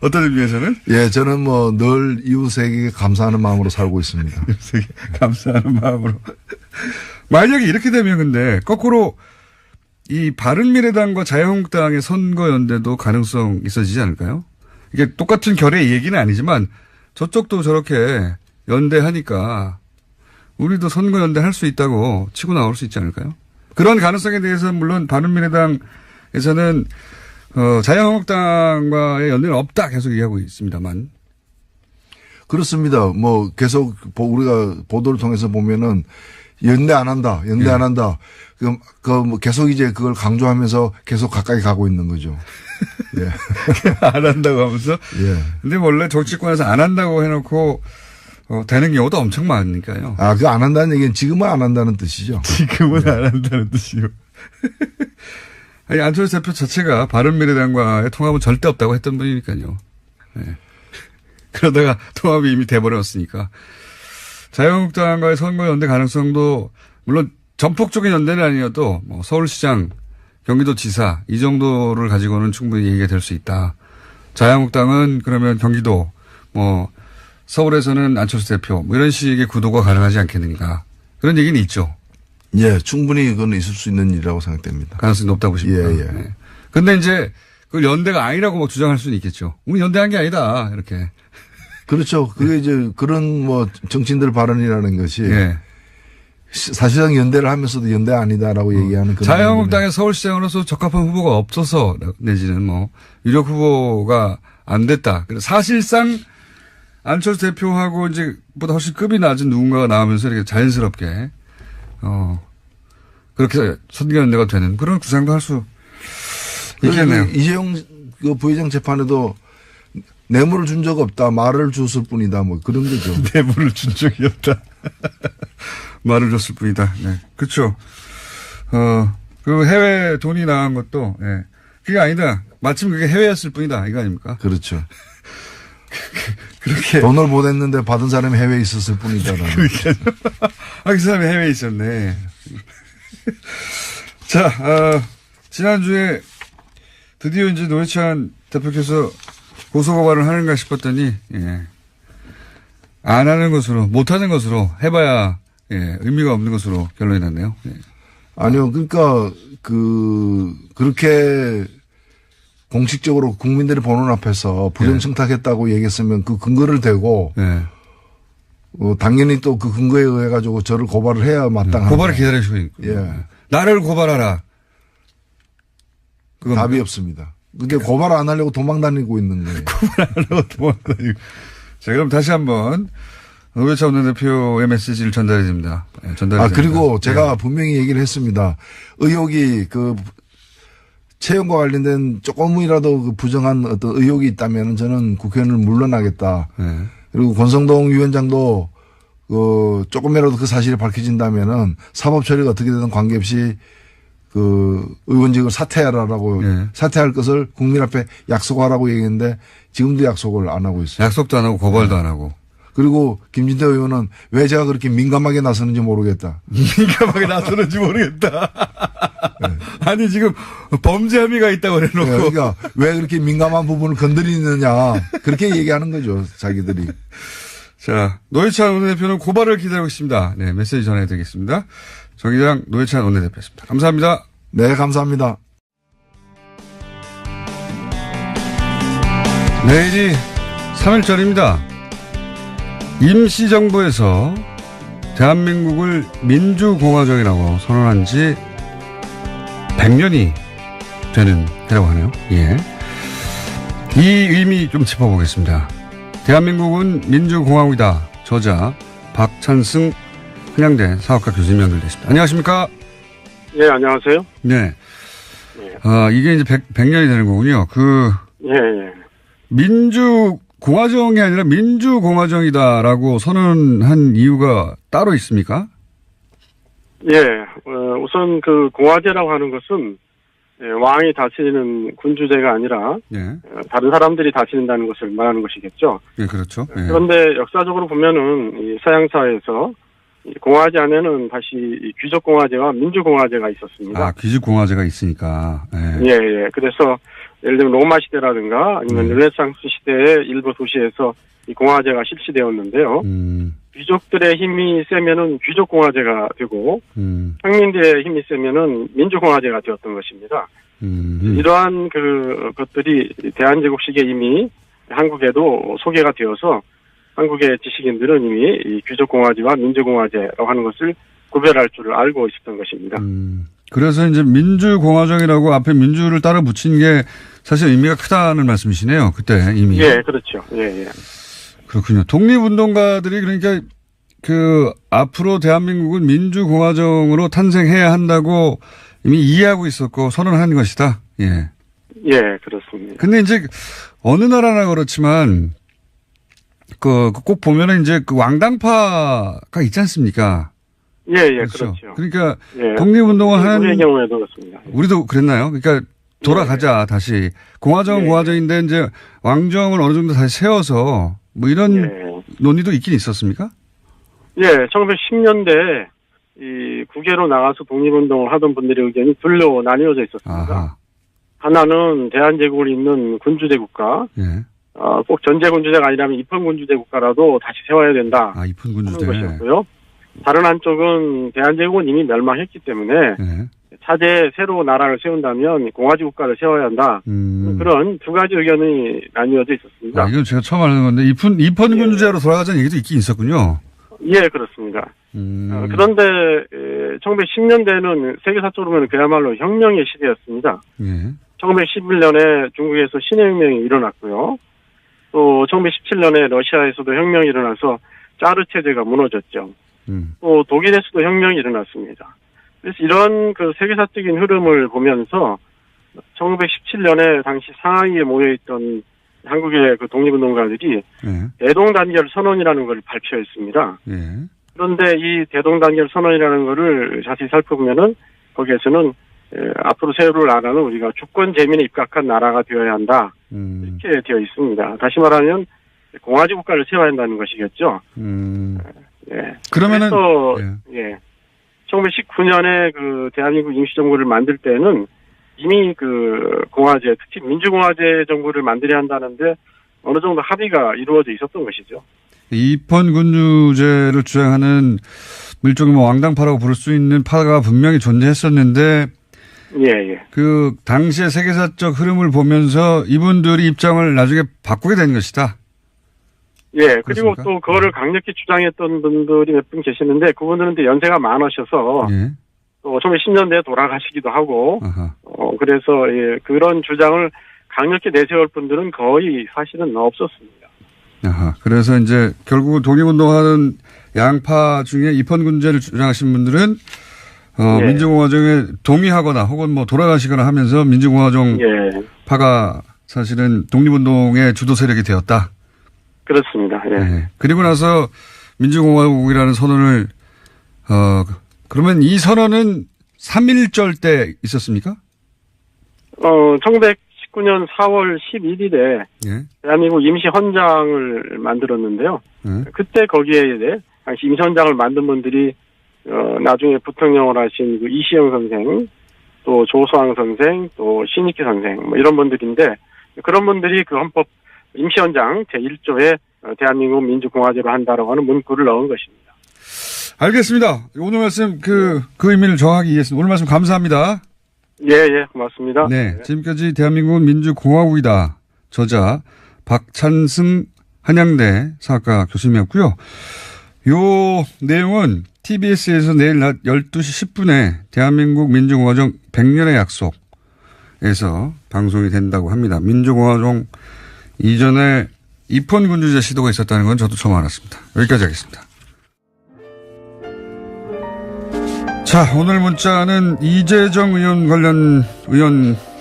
어떤 의미에서는? 예, 저는 뭐 늘 이웃에게 감사하는 마음으로 살고 있습니다. 이웃에게 감사하는 마음으로. 만약에 이렇게 되면 근데 거꾸로 이 바른미래당과 자유한국당의 선거연대도 가능성 있어지지 않을까요? 이게 똑같은 결의 얘기는 아니지만 저쪽도 저렇게 연대하니까 우리도 선거연대 할 수 있다고 치고 나올 수 있지 않을까요? 그런 가능성에 대해서 물론 바른미래당에서는 자유한국당과의 연대는 없다 계속 얘기하고 있습니다만. 그렇습니다. 뭐 계속 우리가 보도를 통해서 보면은 연대 안 한다. 연대 안 한다. 뭐 계속 이제 그걸 강조하면서 계속 가까이 가고 있는 거죠. 예. 안 한다고 하면서. 예. 근데 원래 정치권에서 안 한다고 해놓고 되는 경우도 엄청 많으니까요. 아, 그거 안 한다는 얘기는 지금은 안 한다는 뜻이죠. 지금은 안 한다는 뜻이요. 아니, 안철수 대표 자체가 바른미래당과의 통합은 절대 없다고 했던 분이니까요. 네. 그러다가 통합이 이미 돼버렸으니까. 자유한국당과의 선거연대 가능성도 물론 전폭적인 연대는 아니어도 뭐 서울시장, 경기도지사 이 정도를 가지고는 충분히 얘기가 될 수 있다. 자유한국당은 그러면 경기도 뭐 서울에서는 안철수 대표 뭐 이런 식의 구도가 가능하지 않겠는가. 그런 얘기는 있죠. 예, 충분히 그건 있을 수 있는 일이라고 생각됩니다. 가능성이 높다고 보십니까? 예, 예. 네. 근데 이제 그걸 연대가 아니라고 뭐 주장할 수는 있겠죠. 우리 연대한 게 아니다. 이렇게. 그렇죠. 그게 이제 그런 뭐 정치인들 발언이라는 것이 예. 사실상 연대를 하면서도 연대 아니다라고 얘기하는 그런. 자유한국당의 서울시장으로서 적합한 후보가 없어서 내지는 뭐 유력 후보가 안 됐다. 그래서 사실상 안철수 대표하고 이제 보다 훨씬 급이 낮은 누군가가 나오면서 이렇게 자연스럽게 그렇게 선거연대가 되는 그런 구상도 할 수 있겠네요. 이재용 그 부회장 재판에도 뇌물을 준 적 없다. 말을 줬을 뿐이다. 뭐 그런 거죠. 뇌물을 준 적이 없다. 말을 줬을 뿐이다. 네. 그렇죠. 그 해외 돈이 나간 것도 예. 그게 아니다. 마침 그게 해외였을 뿐이다. 이거 아닙니까? 그렇죠. 그렇게 돈을 보냈는데 받은 사람이 해외에 있었을 뿐이다라는. 그 사람이 해외에 있었네. 자, 지난주에 드디어 이제 노회찬 대표께서 고소고발을 하는가 싶었더니, 예. 안 하는 것으로, 못 하는 것으로 해봐야, 예, 의미가 없는 것으로 결론이 났네요. 예. 아니요. 그러니까, 그렇게 공식적으로 국민들이 보는 앞에서 부정청탁했다고 얘기했으면 그 근거를 대고, 예. 당연히 또 그 근거에 의해 가지고 저를 고발을 해야 마땅한. 고발을 기다리시고 있고. 예. 나를 고발하라. 그건 답이 없습니다. 근데 고발 안 하려고 도망 다니고 있는 거예요. 고발 안 하려고 도망 다니고. 자, 그럼 다시 한번 노회찬 원내대표의 메시지를 전달해 드립니다. 네, 전달해 드립니다. 그리고 제가 분명히 얘기를 했습니다. 의혹이 채용과 관련된 조금이라도 그 부정한 어떤 의혹이 있다면 저는 국회의원을 물러나겠다. 네. 그리고 권성동 위원장도 조금이라도 그 사실이 밝혀진다면은 사법 처리가 어떻게 되든 관계없이 의원직을 사퇴하라고 사퇴할 것을 국민 앞에 약속하라고 얘기했는데 지금도 약속을 안 하고 있어요. 약속도 안 하고 고발도 안 하고. 그리고 김진태 의원은 왜 제가 그렇게 민감하게 나서는지 모르겠다. 민감하게 나서는지 모르겠다. 네. 아니 지금 범죄 혐의가 있다고 그래놓고. 네, 그러니까 왜 그렇게 민감한 부분을 건드리느냐 그렇게 얘기하는 거죠 자기들이. 자, 노회찬 원내대표는 고발을 기다리고 있습니다. 네, 메시지 전해드리겠습니다. 정의당 노회찬 원내대표였습니다. 감사합니다. 네, 감사합니다. 내일이 3.1절입니다. 임시정부에서 대한민국을 민주공화정이라고 선언한 지 100년이 되는 해라고 하네요. 예. 이 의미 좀 짚어보겠습니다. 대한민국은 민주공화국이다. 저자 박찬승 한양대 사학과 교수님 연결됐습니다. 안녕하십니까? 예, 안녕하세요. 네. 예. 이게 이제 100년이 되는 거군요. 예. 민주공화정이 아니라 민주공화정이다라고 선언한 이유가 따로 있습니까? 예, 우선 그 공화제라고 하는 것은 왕이 다스리는 군주제가 아니라 예. 다른 사람들이 다스린다는 것을 말하는 것이겠죠. 예, 그렇죠. 예. 그런데 역사적으로 보면은 이 서양 사회에서 이 공화제 안에는 다시 이 귀족공화제와 민주공화제가 있었습니다. 귀족공화제가 있으니까. 예. 예. 그래서 예를 들면 로마 시대라든가 아니면 르네상스 시대의 일부 도시에서 이 공화제가 실시되었는데요. 귀족들의 힘이 세면은 귀족공화제가 되고 평민들의 힘이 세면은 민주공화제가 되었던 것입니다. 이러한 것들이 대한제국식에 이미 한국에도 소개가 되어서 한국의 지식인들은 이미 이 귀족공화제와 민주공화제라고 하는 것을 구별할 줄을 알고 있었던 것입니다. 그래서 이제 민주공화정이라고 앞에 민주를 따라 붙인 게 사실 의미가 크다는 말씀이시네요. 그때 이미. 예, 그렇죠. 예. 그렇군요. 독립운동가들이 그러니까 앞으로 대한민국은 민주공화정으로 탄생해야 한다고 이미 이해하고 있었고 선언한 것이다. 예. 예, 그렇습니다. 근데 이제 어느 나라나 그렇지만 꼭 보면은 이제 왕당파가 있지 않습니까? 예, 그렇죠. 그러니까 독립운동을 하는 우리의 경우에도 그렇습니다. 우리도 그랬나요? 그러니까 돌아가자 다시 공화정은 공화정인데 이제 왕정을 어느 정도 다시 세워서 뭐 이런 논의도 있긴 있었습니까? 예, 1910년대 이 국외로 나가서 독립운동을 하던 분들의 의견이 둘로 나뉘어져 있었습니다. 아하. 하나는 대한제국을 잇는 군주제 국가, 꼭 전제군주제가 아니라면 입헌군주제 국가라도 다시 세워야 된다. 입헌군주제. 하는 것이었고요. 다른 한쪽은 대한제국은 이미 멸망했기 때문에 차제 새로 나라를 세운다면 공화제 국가를 세워야 한다. 그런 두 가지 의견이 나뉘어져 있었습니다. 이건 제가 처음 아는 건데 입헌군주제로 돌아가자는 얘기도 있긴 있었군요. 예, 그렇습니다. 그런데 1910년대는 세계사적으로 보면 그야말로 혁명의 시대였습니다. 1911년에 중국에서 신해혁명이 일어났고요. 또 1917년에 러시아에서도 혁명이 일어나서 짜르 체제가 무너졌죠. 또 독일에서도 혁명이 일어났습니다. 그래서 이런 세계사적인 흐름을 보면서 1917년에 당시 상하이에 모여있던 한국의 독립운동가들이 대동단결 선언이라는 걸 발표했습니다. 그런데 이 대동단결 선언이라는 거를 자세히 살펴보면은 거기에서는 앞으로 세월을 나라는 우리가 주권 재민에 입각한 나라가 되어야 한다. 이렇게 되어 있습니다. 다시 말하면 공화제 국가를 세워야 한다는 것이겠죠. 그러면은 그래서 1919년에 대한민국 임시정부를 만들 때는 이미 공화제, 특히 민주공화제 정부를 만들어야 한다는데 어느 정도 합의가 이루어져 있었던 것이죠. 입헌군주제를 주장하는 일종의 왕당파라고 부를 수 있는 파가 분명히 존재했었는데 그 당시의 세계사적 흐름을 보면서 이분들이 입장을 나중에 바꾸게 된 것이다. 그리고 그렇습니까? 또 그거를 강력히 주장했던 분들이 몇 분 계시는데 그분들은 또 연세가 많으셔서 또 1910년대에 돌아가시기도 하고 그래서 그런 주장을 강력히 내세울 분들은 거의 사실은 없었습니다. 그래서 이제 결국 독립운동하는 양파 중에 입헌군주제를 주장하신 분들은 민주공화정에 동의하거나 혹은 뭐 돌아가시거나 하면서 민주공화정 파가 사실은 독립운동의 주도 세력이 되었다. 그렇습니다. 그리고 나서 민주공화국이라는 선언을 그러면 이 선언은 3.1절 때 있었습니까? 1919년 4월 11일에 대한민국 임시헌장을 만들었는데요. 그때 거기에 당시 임시헌장을 만든 분들이 나중에 부통령을 하신 이시영 선생, 또 조소왕 선생, 또 신익희 선생 뭐 이런 분들인데 그런 분들이 헌법 임시헌장 제1조에 대한민국 민주공화제로 한다라고 하는 문구를 넣은 것입니다. 알겠습니다. 오늘 말씀 그 의미를 정확히 이해했습니다. 오늘 말씀 감사합니다. 고맙습니다. 지금까지 대한민국은 민주공화국이다. 저자 박찬승 한양대 사학과 교수님이었고요. 요 내용은 TBS에서 내일 낮 12시 10분에 대한민국 민주공화정 100년의 약속에서 방송이 된다고 합니다. 민주공화정 이전에 입헌군주제 시도가 있었다는 건 저도 처음 알았습니다. 여기까지 하겠습니다. 자, 오늘 문자는 이재정 의원 관련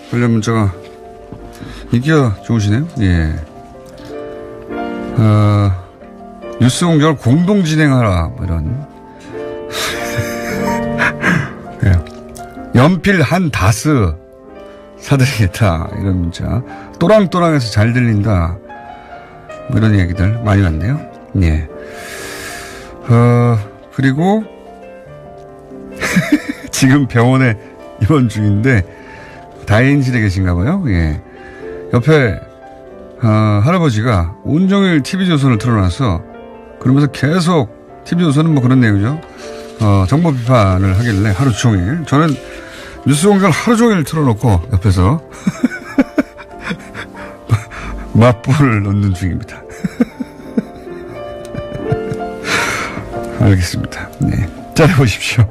문자가 인기가 좋으시네요. 예. 뉴스 공정을 공동 진행하라, 뭐 이런. 예. 연필 한 다스 사드리겠다, 이런 문자. 또랑또랑해서 잘 들린다, 뭐 이런 얘기들 많이 왔네요. 예. 그리고, 지금 병원에 입원 중인데, 다인실에 계신가 봐요. 예. 옆에, 할아버지가 온종일 TV조선을 틀어놔서, 그러면서 계속, TV조선은 뭐 그런 내용이죠. 정보 비판을 하길래 하루 종일. 저는 뉴스 공장을 하루 종일 틀어놓고, 옆에서, 맞불을 놓는 중입니다. 알겠습니다. 네. 잘해보십시오.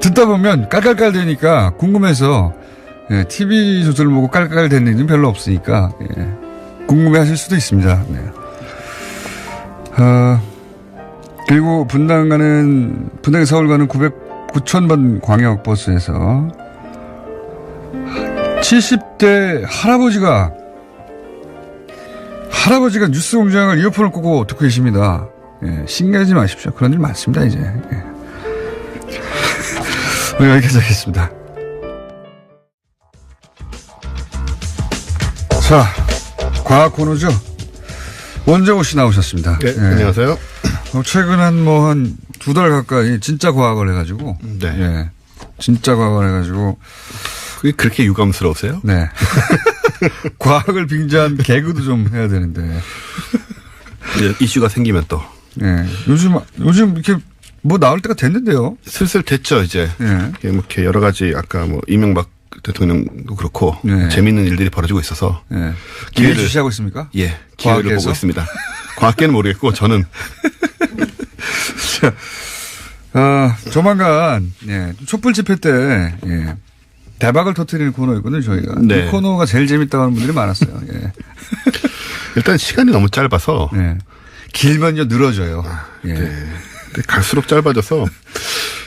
듣다 보면 깔깔깔 되니까 궁금해서, 예, TV 조선을 보고 깔깔깔 되는 일은 별로 없으니까, 예, 궁금해 하실 수도 있습니다. 네. 그리고 분당 서울 가는 9,000번 광역버스에서 70대 할아버지가 뉴스 공장을 이어폰을 꽂고 듣고 계십니다. 예, 신기하지 마십시오. 그런 일 많습니다, 이제. 예. 여기까지 하겠습니다. 자, 과학 코너죠. 원정호 씨 나오셨습니다. 네, 예. 안녕하세요. 최근 한 2달 가까이 진짜 과학을 해가지고. 네. 예. 진짜 과학을 해가지고. 그게 그렇게 유감스러우세요? 네. 과학을 빙자한 개그도 좀 해야 되는데. 네, 이슈가 생기면 또. 예. 요즘 이렇게 뭐 나올 때가 됐는데요. 슬슬 됐죠, 이제. 예. 이렇게 여러 가지 아까 뭐 이명박 대통령도 그렇고. 예. 재미있는 일들이 벌어지고 있어서. 예. 기회를 주시하고 있습니까? 예. 기회를 과학계에서? 보고 있습니다. 과학계는 모르겠고 저는. 조만간, 예. 촛불 집회 때, 예. 대박을 터뜨리는 코너였거든요, 저희가. 네. 이 코너가 제일 재밌다고 하는 분들이 많았어요. 예. 일단 시간이 너무 짧아서. 예. 길면요, 늘어져요. 예. 네. 갈수록 짧아져서.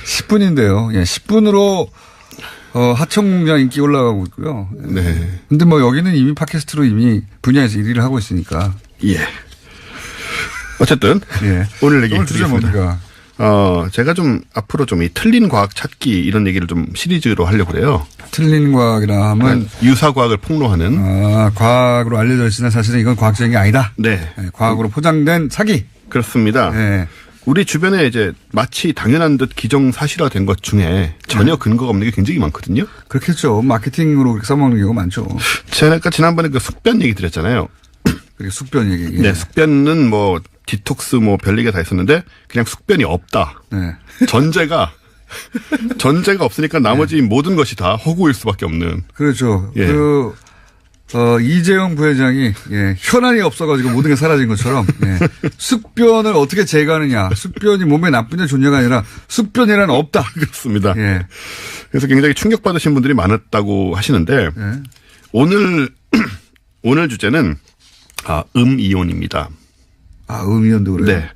10분인데요. 예. 10분으로, 하청공장 인기 올라가고 있고요. 예. 네. 근데 뭐 여기는 이미 팟캐스트로 이미 분야에서 1위를 하고 있으니까. 예. 어쨌든. 예. 오늘 얘기 오늘 주제 뭡니까? 제가 좀 앞으로 좀 이 틀린 과학 찾기 이런 얘기를 좀 시리즈로 하려고 그래요. 틀린 과학이라 하면 유사 과학을 폭로하는. 과학으로 알려져 있으나 사실은 이건 과학적인 게 아니다. 네. 네, 과학으로 포장된 사기. 그렇습니다. 네. 우리 주변에 이제 마치 당연한 듯 기정사실화된 것 중에 전혀 근거가 없는 게 굉장히 많거든요. 그렇겠죠. 마케팅으로 그렇게 써먹는 경우가 많죠. 제가 지난번에 그 숙변 얘기 드렸잖아요. 그리고 숙변 얘기. 네, 숙변은 뭐 디톡스 뭐 별얘기가 다 있었는데 그냥 숙변이 없다. 네. 전제가 없으니까 나머지 모든 것이 다 허구일 수밖에 없는. 그렇죠. 예. 이재용 부회장이, 예, 현안이 없어가지고 모든 게 사라진 것처럼, 예. 숙변을 어떻게 제거하느냐. 숙변이 몸에 나쁘냐 좋냐가 아니라 숙변이란 없다. 그렇습니다. 예. 그래서 굉장히 충격받으신 분들이 많았다고 하시는데 예. 오늘 주제는 음이온입니다. 음이온도 그래요? 네.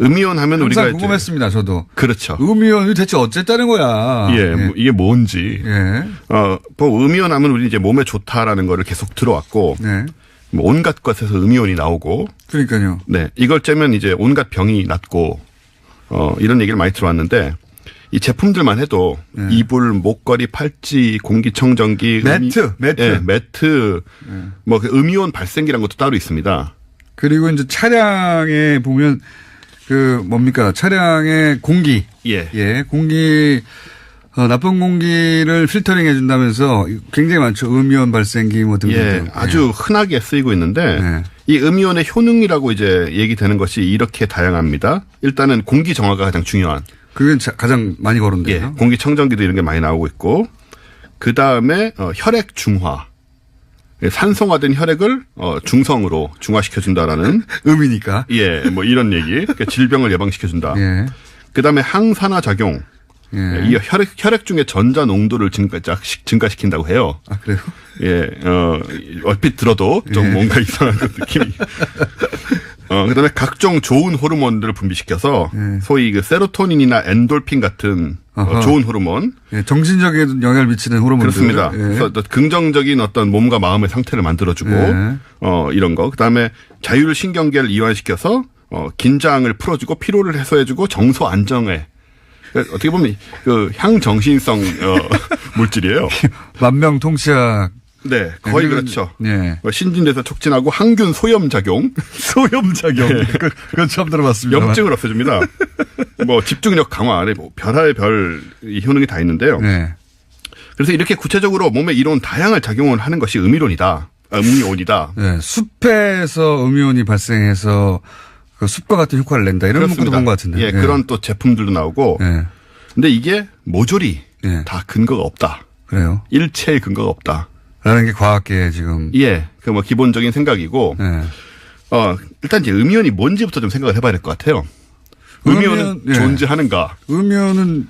음이온 하면 항상 우리가 궁금했습니다, 저도. 그렇죠. 음이온이 대체 어쨌다는 거야. 예, 뭐 이게 뭔지. 예. 뭐 음이온 하면 우리 이제 몸에 좋다라는 거를 계속 들어왔고, 네. 뭐 온갖 것에서 음이온이 나오고, 그러니까요. 네, 이걸 째면 이제 온갖 병이 낫고, 이런 얘기를 많이 들어왔는데, 이 제품들만 해도 네. 이불, 목걸이, 팔찌, 공기청정기, 매트, 뭐 그 음이온 발생기란 것도 따로 있습니다. 그리고 이제 차량에 보면 차량의 공기. 예. 공기, 나쁜 공기를 필터링 해준다면서 굉장히 많죠. 음이온 발생기 뭐 등등. 예, 아주 흔하게 쓰이고 있는데 네. 이 음이온의 효능이라고 이제 얘기되는 것이 이렇게 다양합니다. 일단은 공기 정화가 가장 중요한. 그게 가장 많이 거론돼요. 예, 공기청정기도 이런 게 많이 나오고 있고 그 다음에 혈액 중화. 산성화된 혈액을 중성으로 중화시켜준다라는 음이니까. 예, 뭐 이런 얘기. 그러니까 질병을 예방시켜준다. 예. 그 다음에 항산화 작용. 예. 이 혈액 중에 전자 농도를 증가시킨다고 해요. 아, 그래요? 예, 얼핏 들어도 좀 예. 뭔가 이상한 느낌이. 그다음에 각종 좋은 호르몬들을 분비시켜서 소위 그 세로토닌이나 엔돌핀 같은 좋은 호르몬. 예, 정신적인 영향을 미치는 호르몬들. 그렇습니다. 예. 그래서 긍정적인 어떤 몸과 마음의 상태를 만들어주고 이런 거. 그다음에 자율신경계를 이완시켜서 긴장을 풀어주고 피로를 해소해주고 정서 안정에. 어떻게 보면 그 향정신성 물질이에요. 만병통치약. 네, 거의 그렇죠. 네. 신진대사 촉진하고 항균 소염작용. 소염작용. 네. 그건 처음 들어봤습니다. 염증을 없애줍니다. 뭐 집중력 강화, 뭐 별하의 별 이 효능이 다 있는데요. 네. 그래서 이렇게 구체적으로 몸에 이런 다양한 작용을 하는 것이 음이온이다. 네, 숲에서 음이온이 발생해서 그 숲과 같은 효과를 낸다. 이런 문구도 본 것 같은데. 예, 그런 또 제품들도 나오고. 네. 근데 이게 모조리 다 근거가 없다. 그래요? 일체의 근거가 없다. 라는 게 과학계의 지금. 예, 그 뭐 기본적인 생각이고. 일단 이제 음이온이 뭔지부터 좀 생각을 해봐야 될 것 같아요. 음이온은 존재하는가? 음이온은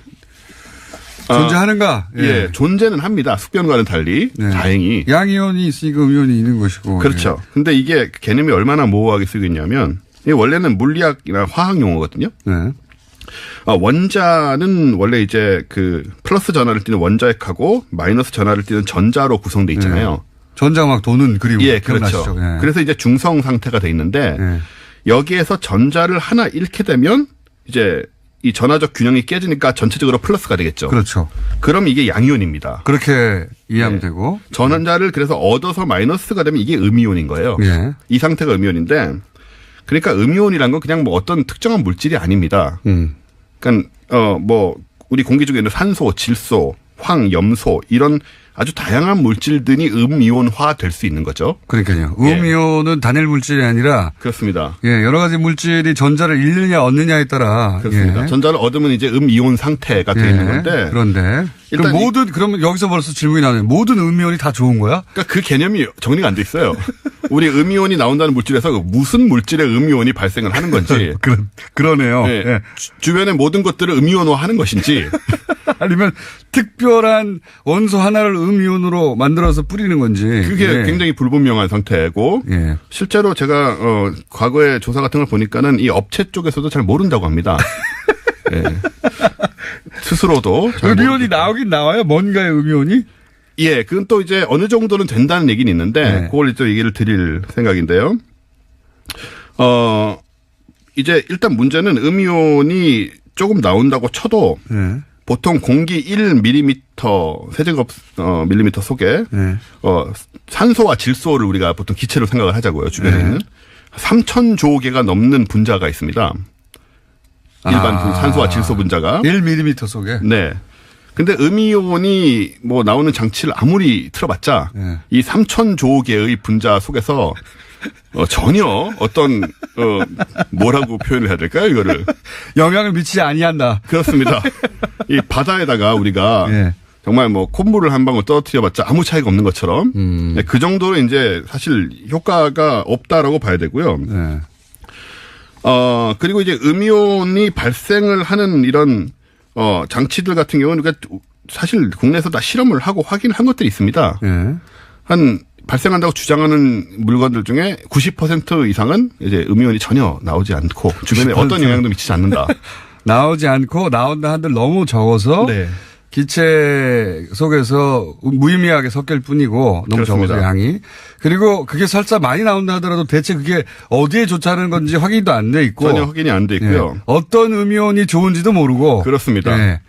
존재하는가? 예, 존재는 합니다. 숙변과는 달리. 다행히. 양이온이 있으니까 음이온이 있는 것이고. 그렇죠. 근데 이게 개념이 얼마나 모호하게 쓰고 있냐면, 이게 원래는 물리학이나 화학 용어거든요. 네. 원자는 원래 이제 그 플러스 전하를 띠는 원자핵하고 마이너스 전하를 띠는 전자로 구성돼 있잖아요. 전자가 막 도는 그림. 예, 그렇죠. 네. 그래서 이제 중성 상태가 돼 있는데 여기에서 전자를 하나 잃게 되면 이제 이 전하적 균형이 깨지니까 전체적으로 플러스가 되겠죠. 그렇죠. 그럼 이게 양이온입니다. 그렇게 이해하면 되고. 전자를 그래서 얻어서 마이너스가 되면 이게 음이온인 거예요. 예. 이 상태가 음이온인데 그러니까 음이온이란 건 그냥 뭐 어떤 특정한 물질이 아닙니다. 그러니까 뭐 우리 공기 중에 있는 산소, 질소, 황, 염소 이런 아주 다양한 물질들이 음이온화 될 수 있는 거죠. 그러니까요. 음이온은 단일 물질이 아니라 그렇습니다. 예, 여러 가지 물질이 전자를 잃느냐 얻느냐에 따라 그렇습니다. 예. 전자를 얻으면 이제 음이온 상태가 되어 있는 건데. 그런데 일단 그러면 여기서 벌써 질문이 나네요. 모든 음이온이 다 좋은 거야? 그러니까 그 개념이 정리가 안 돼 있어요. 우리 음이온이 나온다는 물질에서 무슨 물질의 음이온이 발생을 하는 건지. 그러네요. 네. 예. 주변의 모든 것들을 음이온화하는 것인지. 아니면 특별한 원소 하나를 음이온으로 만들어서 뿌리는 건지. 그게 굉장히 불분명한 상태고. 실제로 제가 과거에 조사 같은 걸 보니까는 이 업체 쪽에서도 잘 모른다고 합니다. 예. 스스로도. 음이온이 나오긴 나와요? 뭔가의 음이온이? 예, 그건 또 이제 어느 정도는 된다는 얘기는 있는데, 그걸 또 얘기를 드릴 생각인데요. 이제 일단 문제는 음이온이 조금 나온다고 쳐도, 보통 공기 1mm, 세제곱 밀리미터 속에, 산소와 질소를 우리가 보통 기체로 생각을 하자고요, 주변에 있는. 3,000조 개가 넘는 분자가 있습니다. 일반 산소와 질소 분자가. 1mm 속에? 네. 근데 음이온이 뭐 나오는 장치를 아무리 틀어봤자 이 3,000조 개의 분자 속에서 전혀 어떤 뭐라고 표현을 해야 될까요, 이거를? 영향을 미치지 아니한다. 그렇습니다. 이 바다에다가 우리가 정말 뭐 콧물을 한 방울 떨어뜨려봤자 아무 차이가 없는 것처럼 그 정도로 이제 사실 효과가 없다라고 봐야 되고요. 그리고 이제 음이온이 발생을 하는 이런 장치들 같은 경우는 그러니까 사실 국내에서 다 실험을 하고 확인한 것들이 있습니다. 한 발생한다고 주장하는 물건들 중에 90% 이상은 이제 음이온이 전혀 나오지 않고 주변에 90%. 어떤 영향도 미치지 않는다. 나오지 않고 나온다 한들 너무 적어서 기체 속에서 무의미하게 섞일 뿐이고 너무 그렇습니다. 적어서 양이. 그리고 그게 설사 많이 나온다 하더라도 대체 그게 어디에 좋다는 건지 확인도 안 돼 있고. 전혀 확인이 안 돼 있고요. 어떤 음이온이 좋은지도 모르고. 그렇습니다.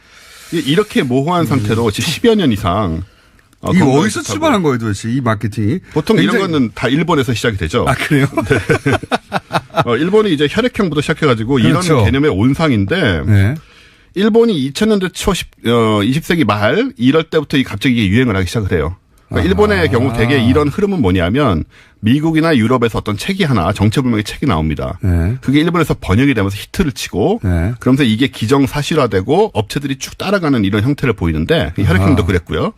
이렇게 모호한 상태로 10여 년 이상. 이게 어디서 출발한 거예요 도대체 이 마케팅이? 보통 이런 거는 다 일본에서 시작이 되죠. 아 그래요? 일본이 이제 혈액형부터 시작해가지고 그렇죠. 이런 개념의 온상인데 일본이 2000년대 초 20세기 말 이럴 때부터 갑자기 이게 유행을 하기 시작을 해요. 그러니까 일본의 경우 대개 이런 흐름은 뭐냐면 미국이나 유럽에서 어떤 책이 하나 정체불명의 책이 나옵니다. 그게 일본에서 번역이 되면서 히트를 치고 그러면서 이게 기정사실화되고 업체들이 쭉 따라가는 이런 형태를 보이는데 혈액형도 그랬고요.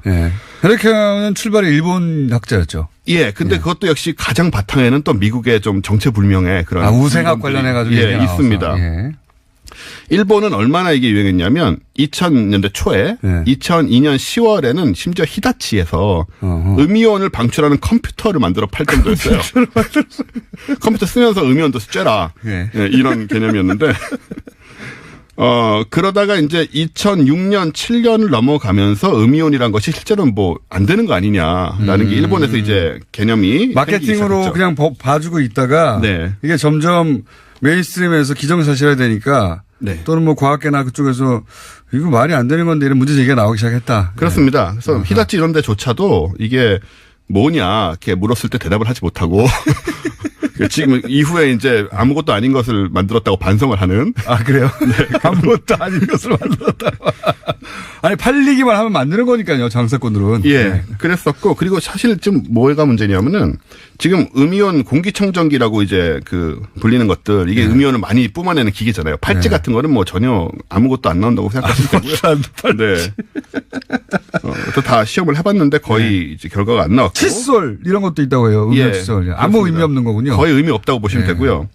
혈액형은 출발이 일본 학자였죠. 예, 근데 그것도 역시 가장 바탕에는 또 미국의 좀 정체불명의 그런 우생학 관련해가지고 있습니다. 일본은 얼마나 이게 유행했냐면 2000년대 초에 2002년 10월에는 심지어 히다치에서 음이온을 방출하는 컴퓨터를 만들어 팔 정도였어요. 컴퓨터 쓰면서 음이온도 쬐라. 이런 개념이었는데 그러다가 이제 2006년 7년을 넘어가면서 음이온이란 것이 실제로는 뭐 안 되는 거 아니냐라는 게 일본에서 이제 개념이 마케팅으로 그냥 봐주고 있다가 이게 점점 메인스트림에서 기정사실화 되니까 또는 뭐 과학계나 그쪽에서 이거 말이 안 되는 건데 이런 문제 제기가 나오기 시작했다. 그렇습니다. 그래서 히다치 이런 데조차도 이게 뭐냐 이렇게 물었을 때 대답을 하지 못하고 지금 이후에 이제 아무것도 아닌 것을 만들었다고 반성을 하는. 아, 그래요? 네. 아무것도 아닌 것을 만들었다고. 아니, 팔리기만 하면 만드는 거니까요, 장사꾼들은. 예. 그랬었고, 그리고 사실 좀 뭐가 문제냐면은 지금 음이온 공기청정기라고 이제 불리는 것들, 이게 음이온을 많이 뿜어내는 기계잖아요. 팔찌 같은 거는 뭐 전혀 아무것도 안 나온다고 생각하시면 되고요. 네. 또 다 시험을 해봤는데 거의 이제 결과가 안 나왔고. 칫솔 이런 것도 있다고 해요. 음이온 칫솔. 아무 의미 없는 거군요. 거의 의미 없다고 보시면 되고요.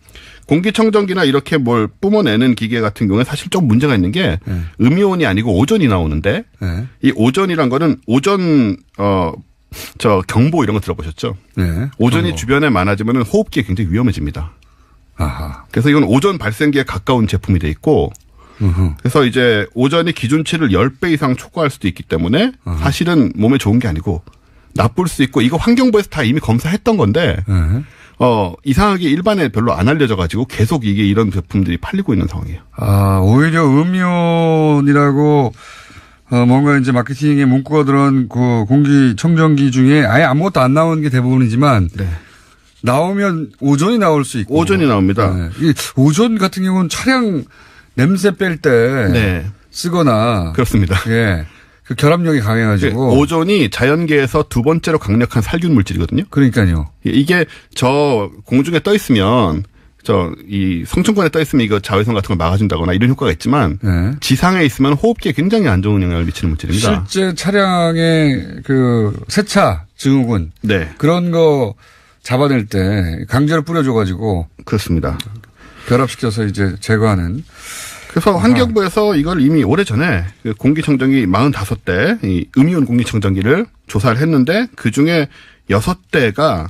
공기청정기나 이렇게 뭘 뿜어내는 기계 같은 경우에 사실 좀 문제가 있는 게 음이온이 아니고 오존이 나오는데 이 오존이란 거는 오존 경보 이런 거 들어보셨죠? 오존이 주변에 많아지면 호흡기에 굉장히 위험해집니다. 아하. 그래서 이건 오존 발생기에 가까운 제품이 돼 있고 그래서 이제 오존이 기준치를 10배 이상 초과할 수도 있기 때문에 사실은 몸에 좋은 게 아니고 나쁠 수 있고 이거 환경부에서 다 이미 검사했던 건데 이상하게 일반에 별로 안 알려져 가지고 계속 이게 이런 제품들이 팔리고 있는 상황이에요. 아, 오히려 음이온이라고 뭔가 이제 마케팅에 문구가 들어간 그 공기청정기 중에 아예 아무것도 안 나오는 게 대부분이지만 나오면 오존이 나올 수 있고. 오존이 나옵니다. 이 오존 같은 경우는 차량 냄새 뺄 때 쓰거나. 그렇습니다. 예. 그 결합력이 강해가지고. 오존이 자연계에서 두 번째로 강력한 살균 물질이거든요. 그러니까요. 이게 저 공중에 떠 있으면 이 성층권에 떠 있으면 이거 자외선 같은 걸 막아준다거나 이런 효과가 있지만 지상에 있으면 호흡기에 굉장히 안 좋은 영향을 미치는 물질입니다. 실제 차량의 세차 증후군. 그런 거 잡아낼 때 강제로 뿌려줘가지고. 그렇습니다. 결합시켜서 이제 제거하는. 그래서 환경부에서 이걸 이미 오래전에 공기청정기 45대 이 음이온 공기청정기를 조사를 했는데 그중에 6대가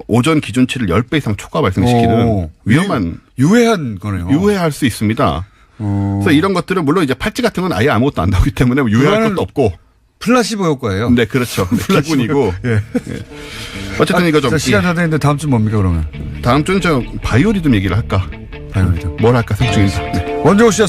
오존 기준치를 10배 이상 초과 발생시키는 위험한 유해한 거네요. 유해할 수 있습니다. 그래서 이런 것들은 물론 이제 팔찌 같은 건 아예 아무것도 안 나오기 때문에 유해할 것도 없고 플라시보 효과예요. 네, 그렇죠. 기분이고. 어쨌든 이거 좀 시간 다 됐는데 다음 주 뭡니까 그러면? 다음 주는 바이오리듬 얘기를 할까? 바이오리듬. 뭘 할까 생각 중입니다. 원종우 씨였습니다.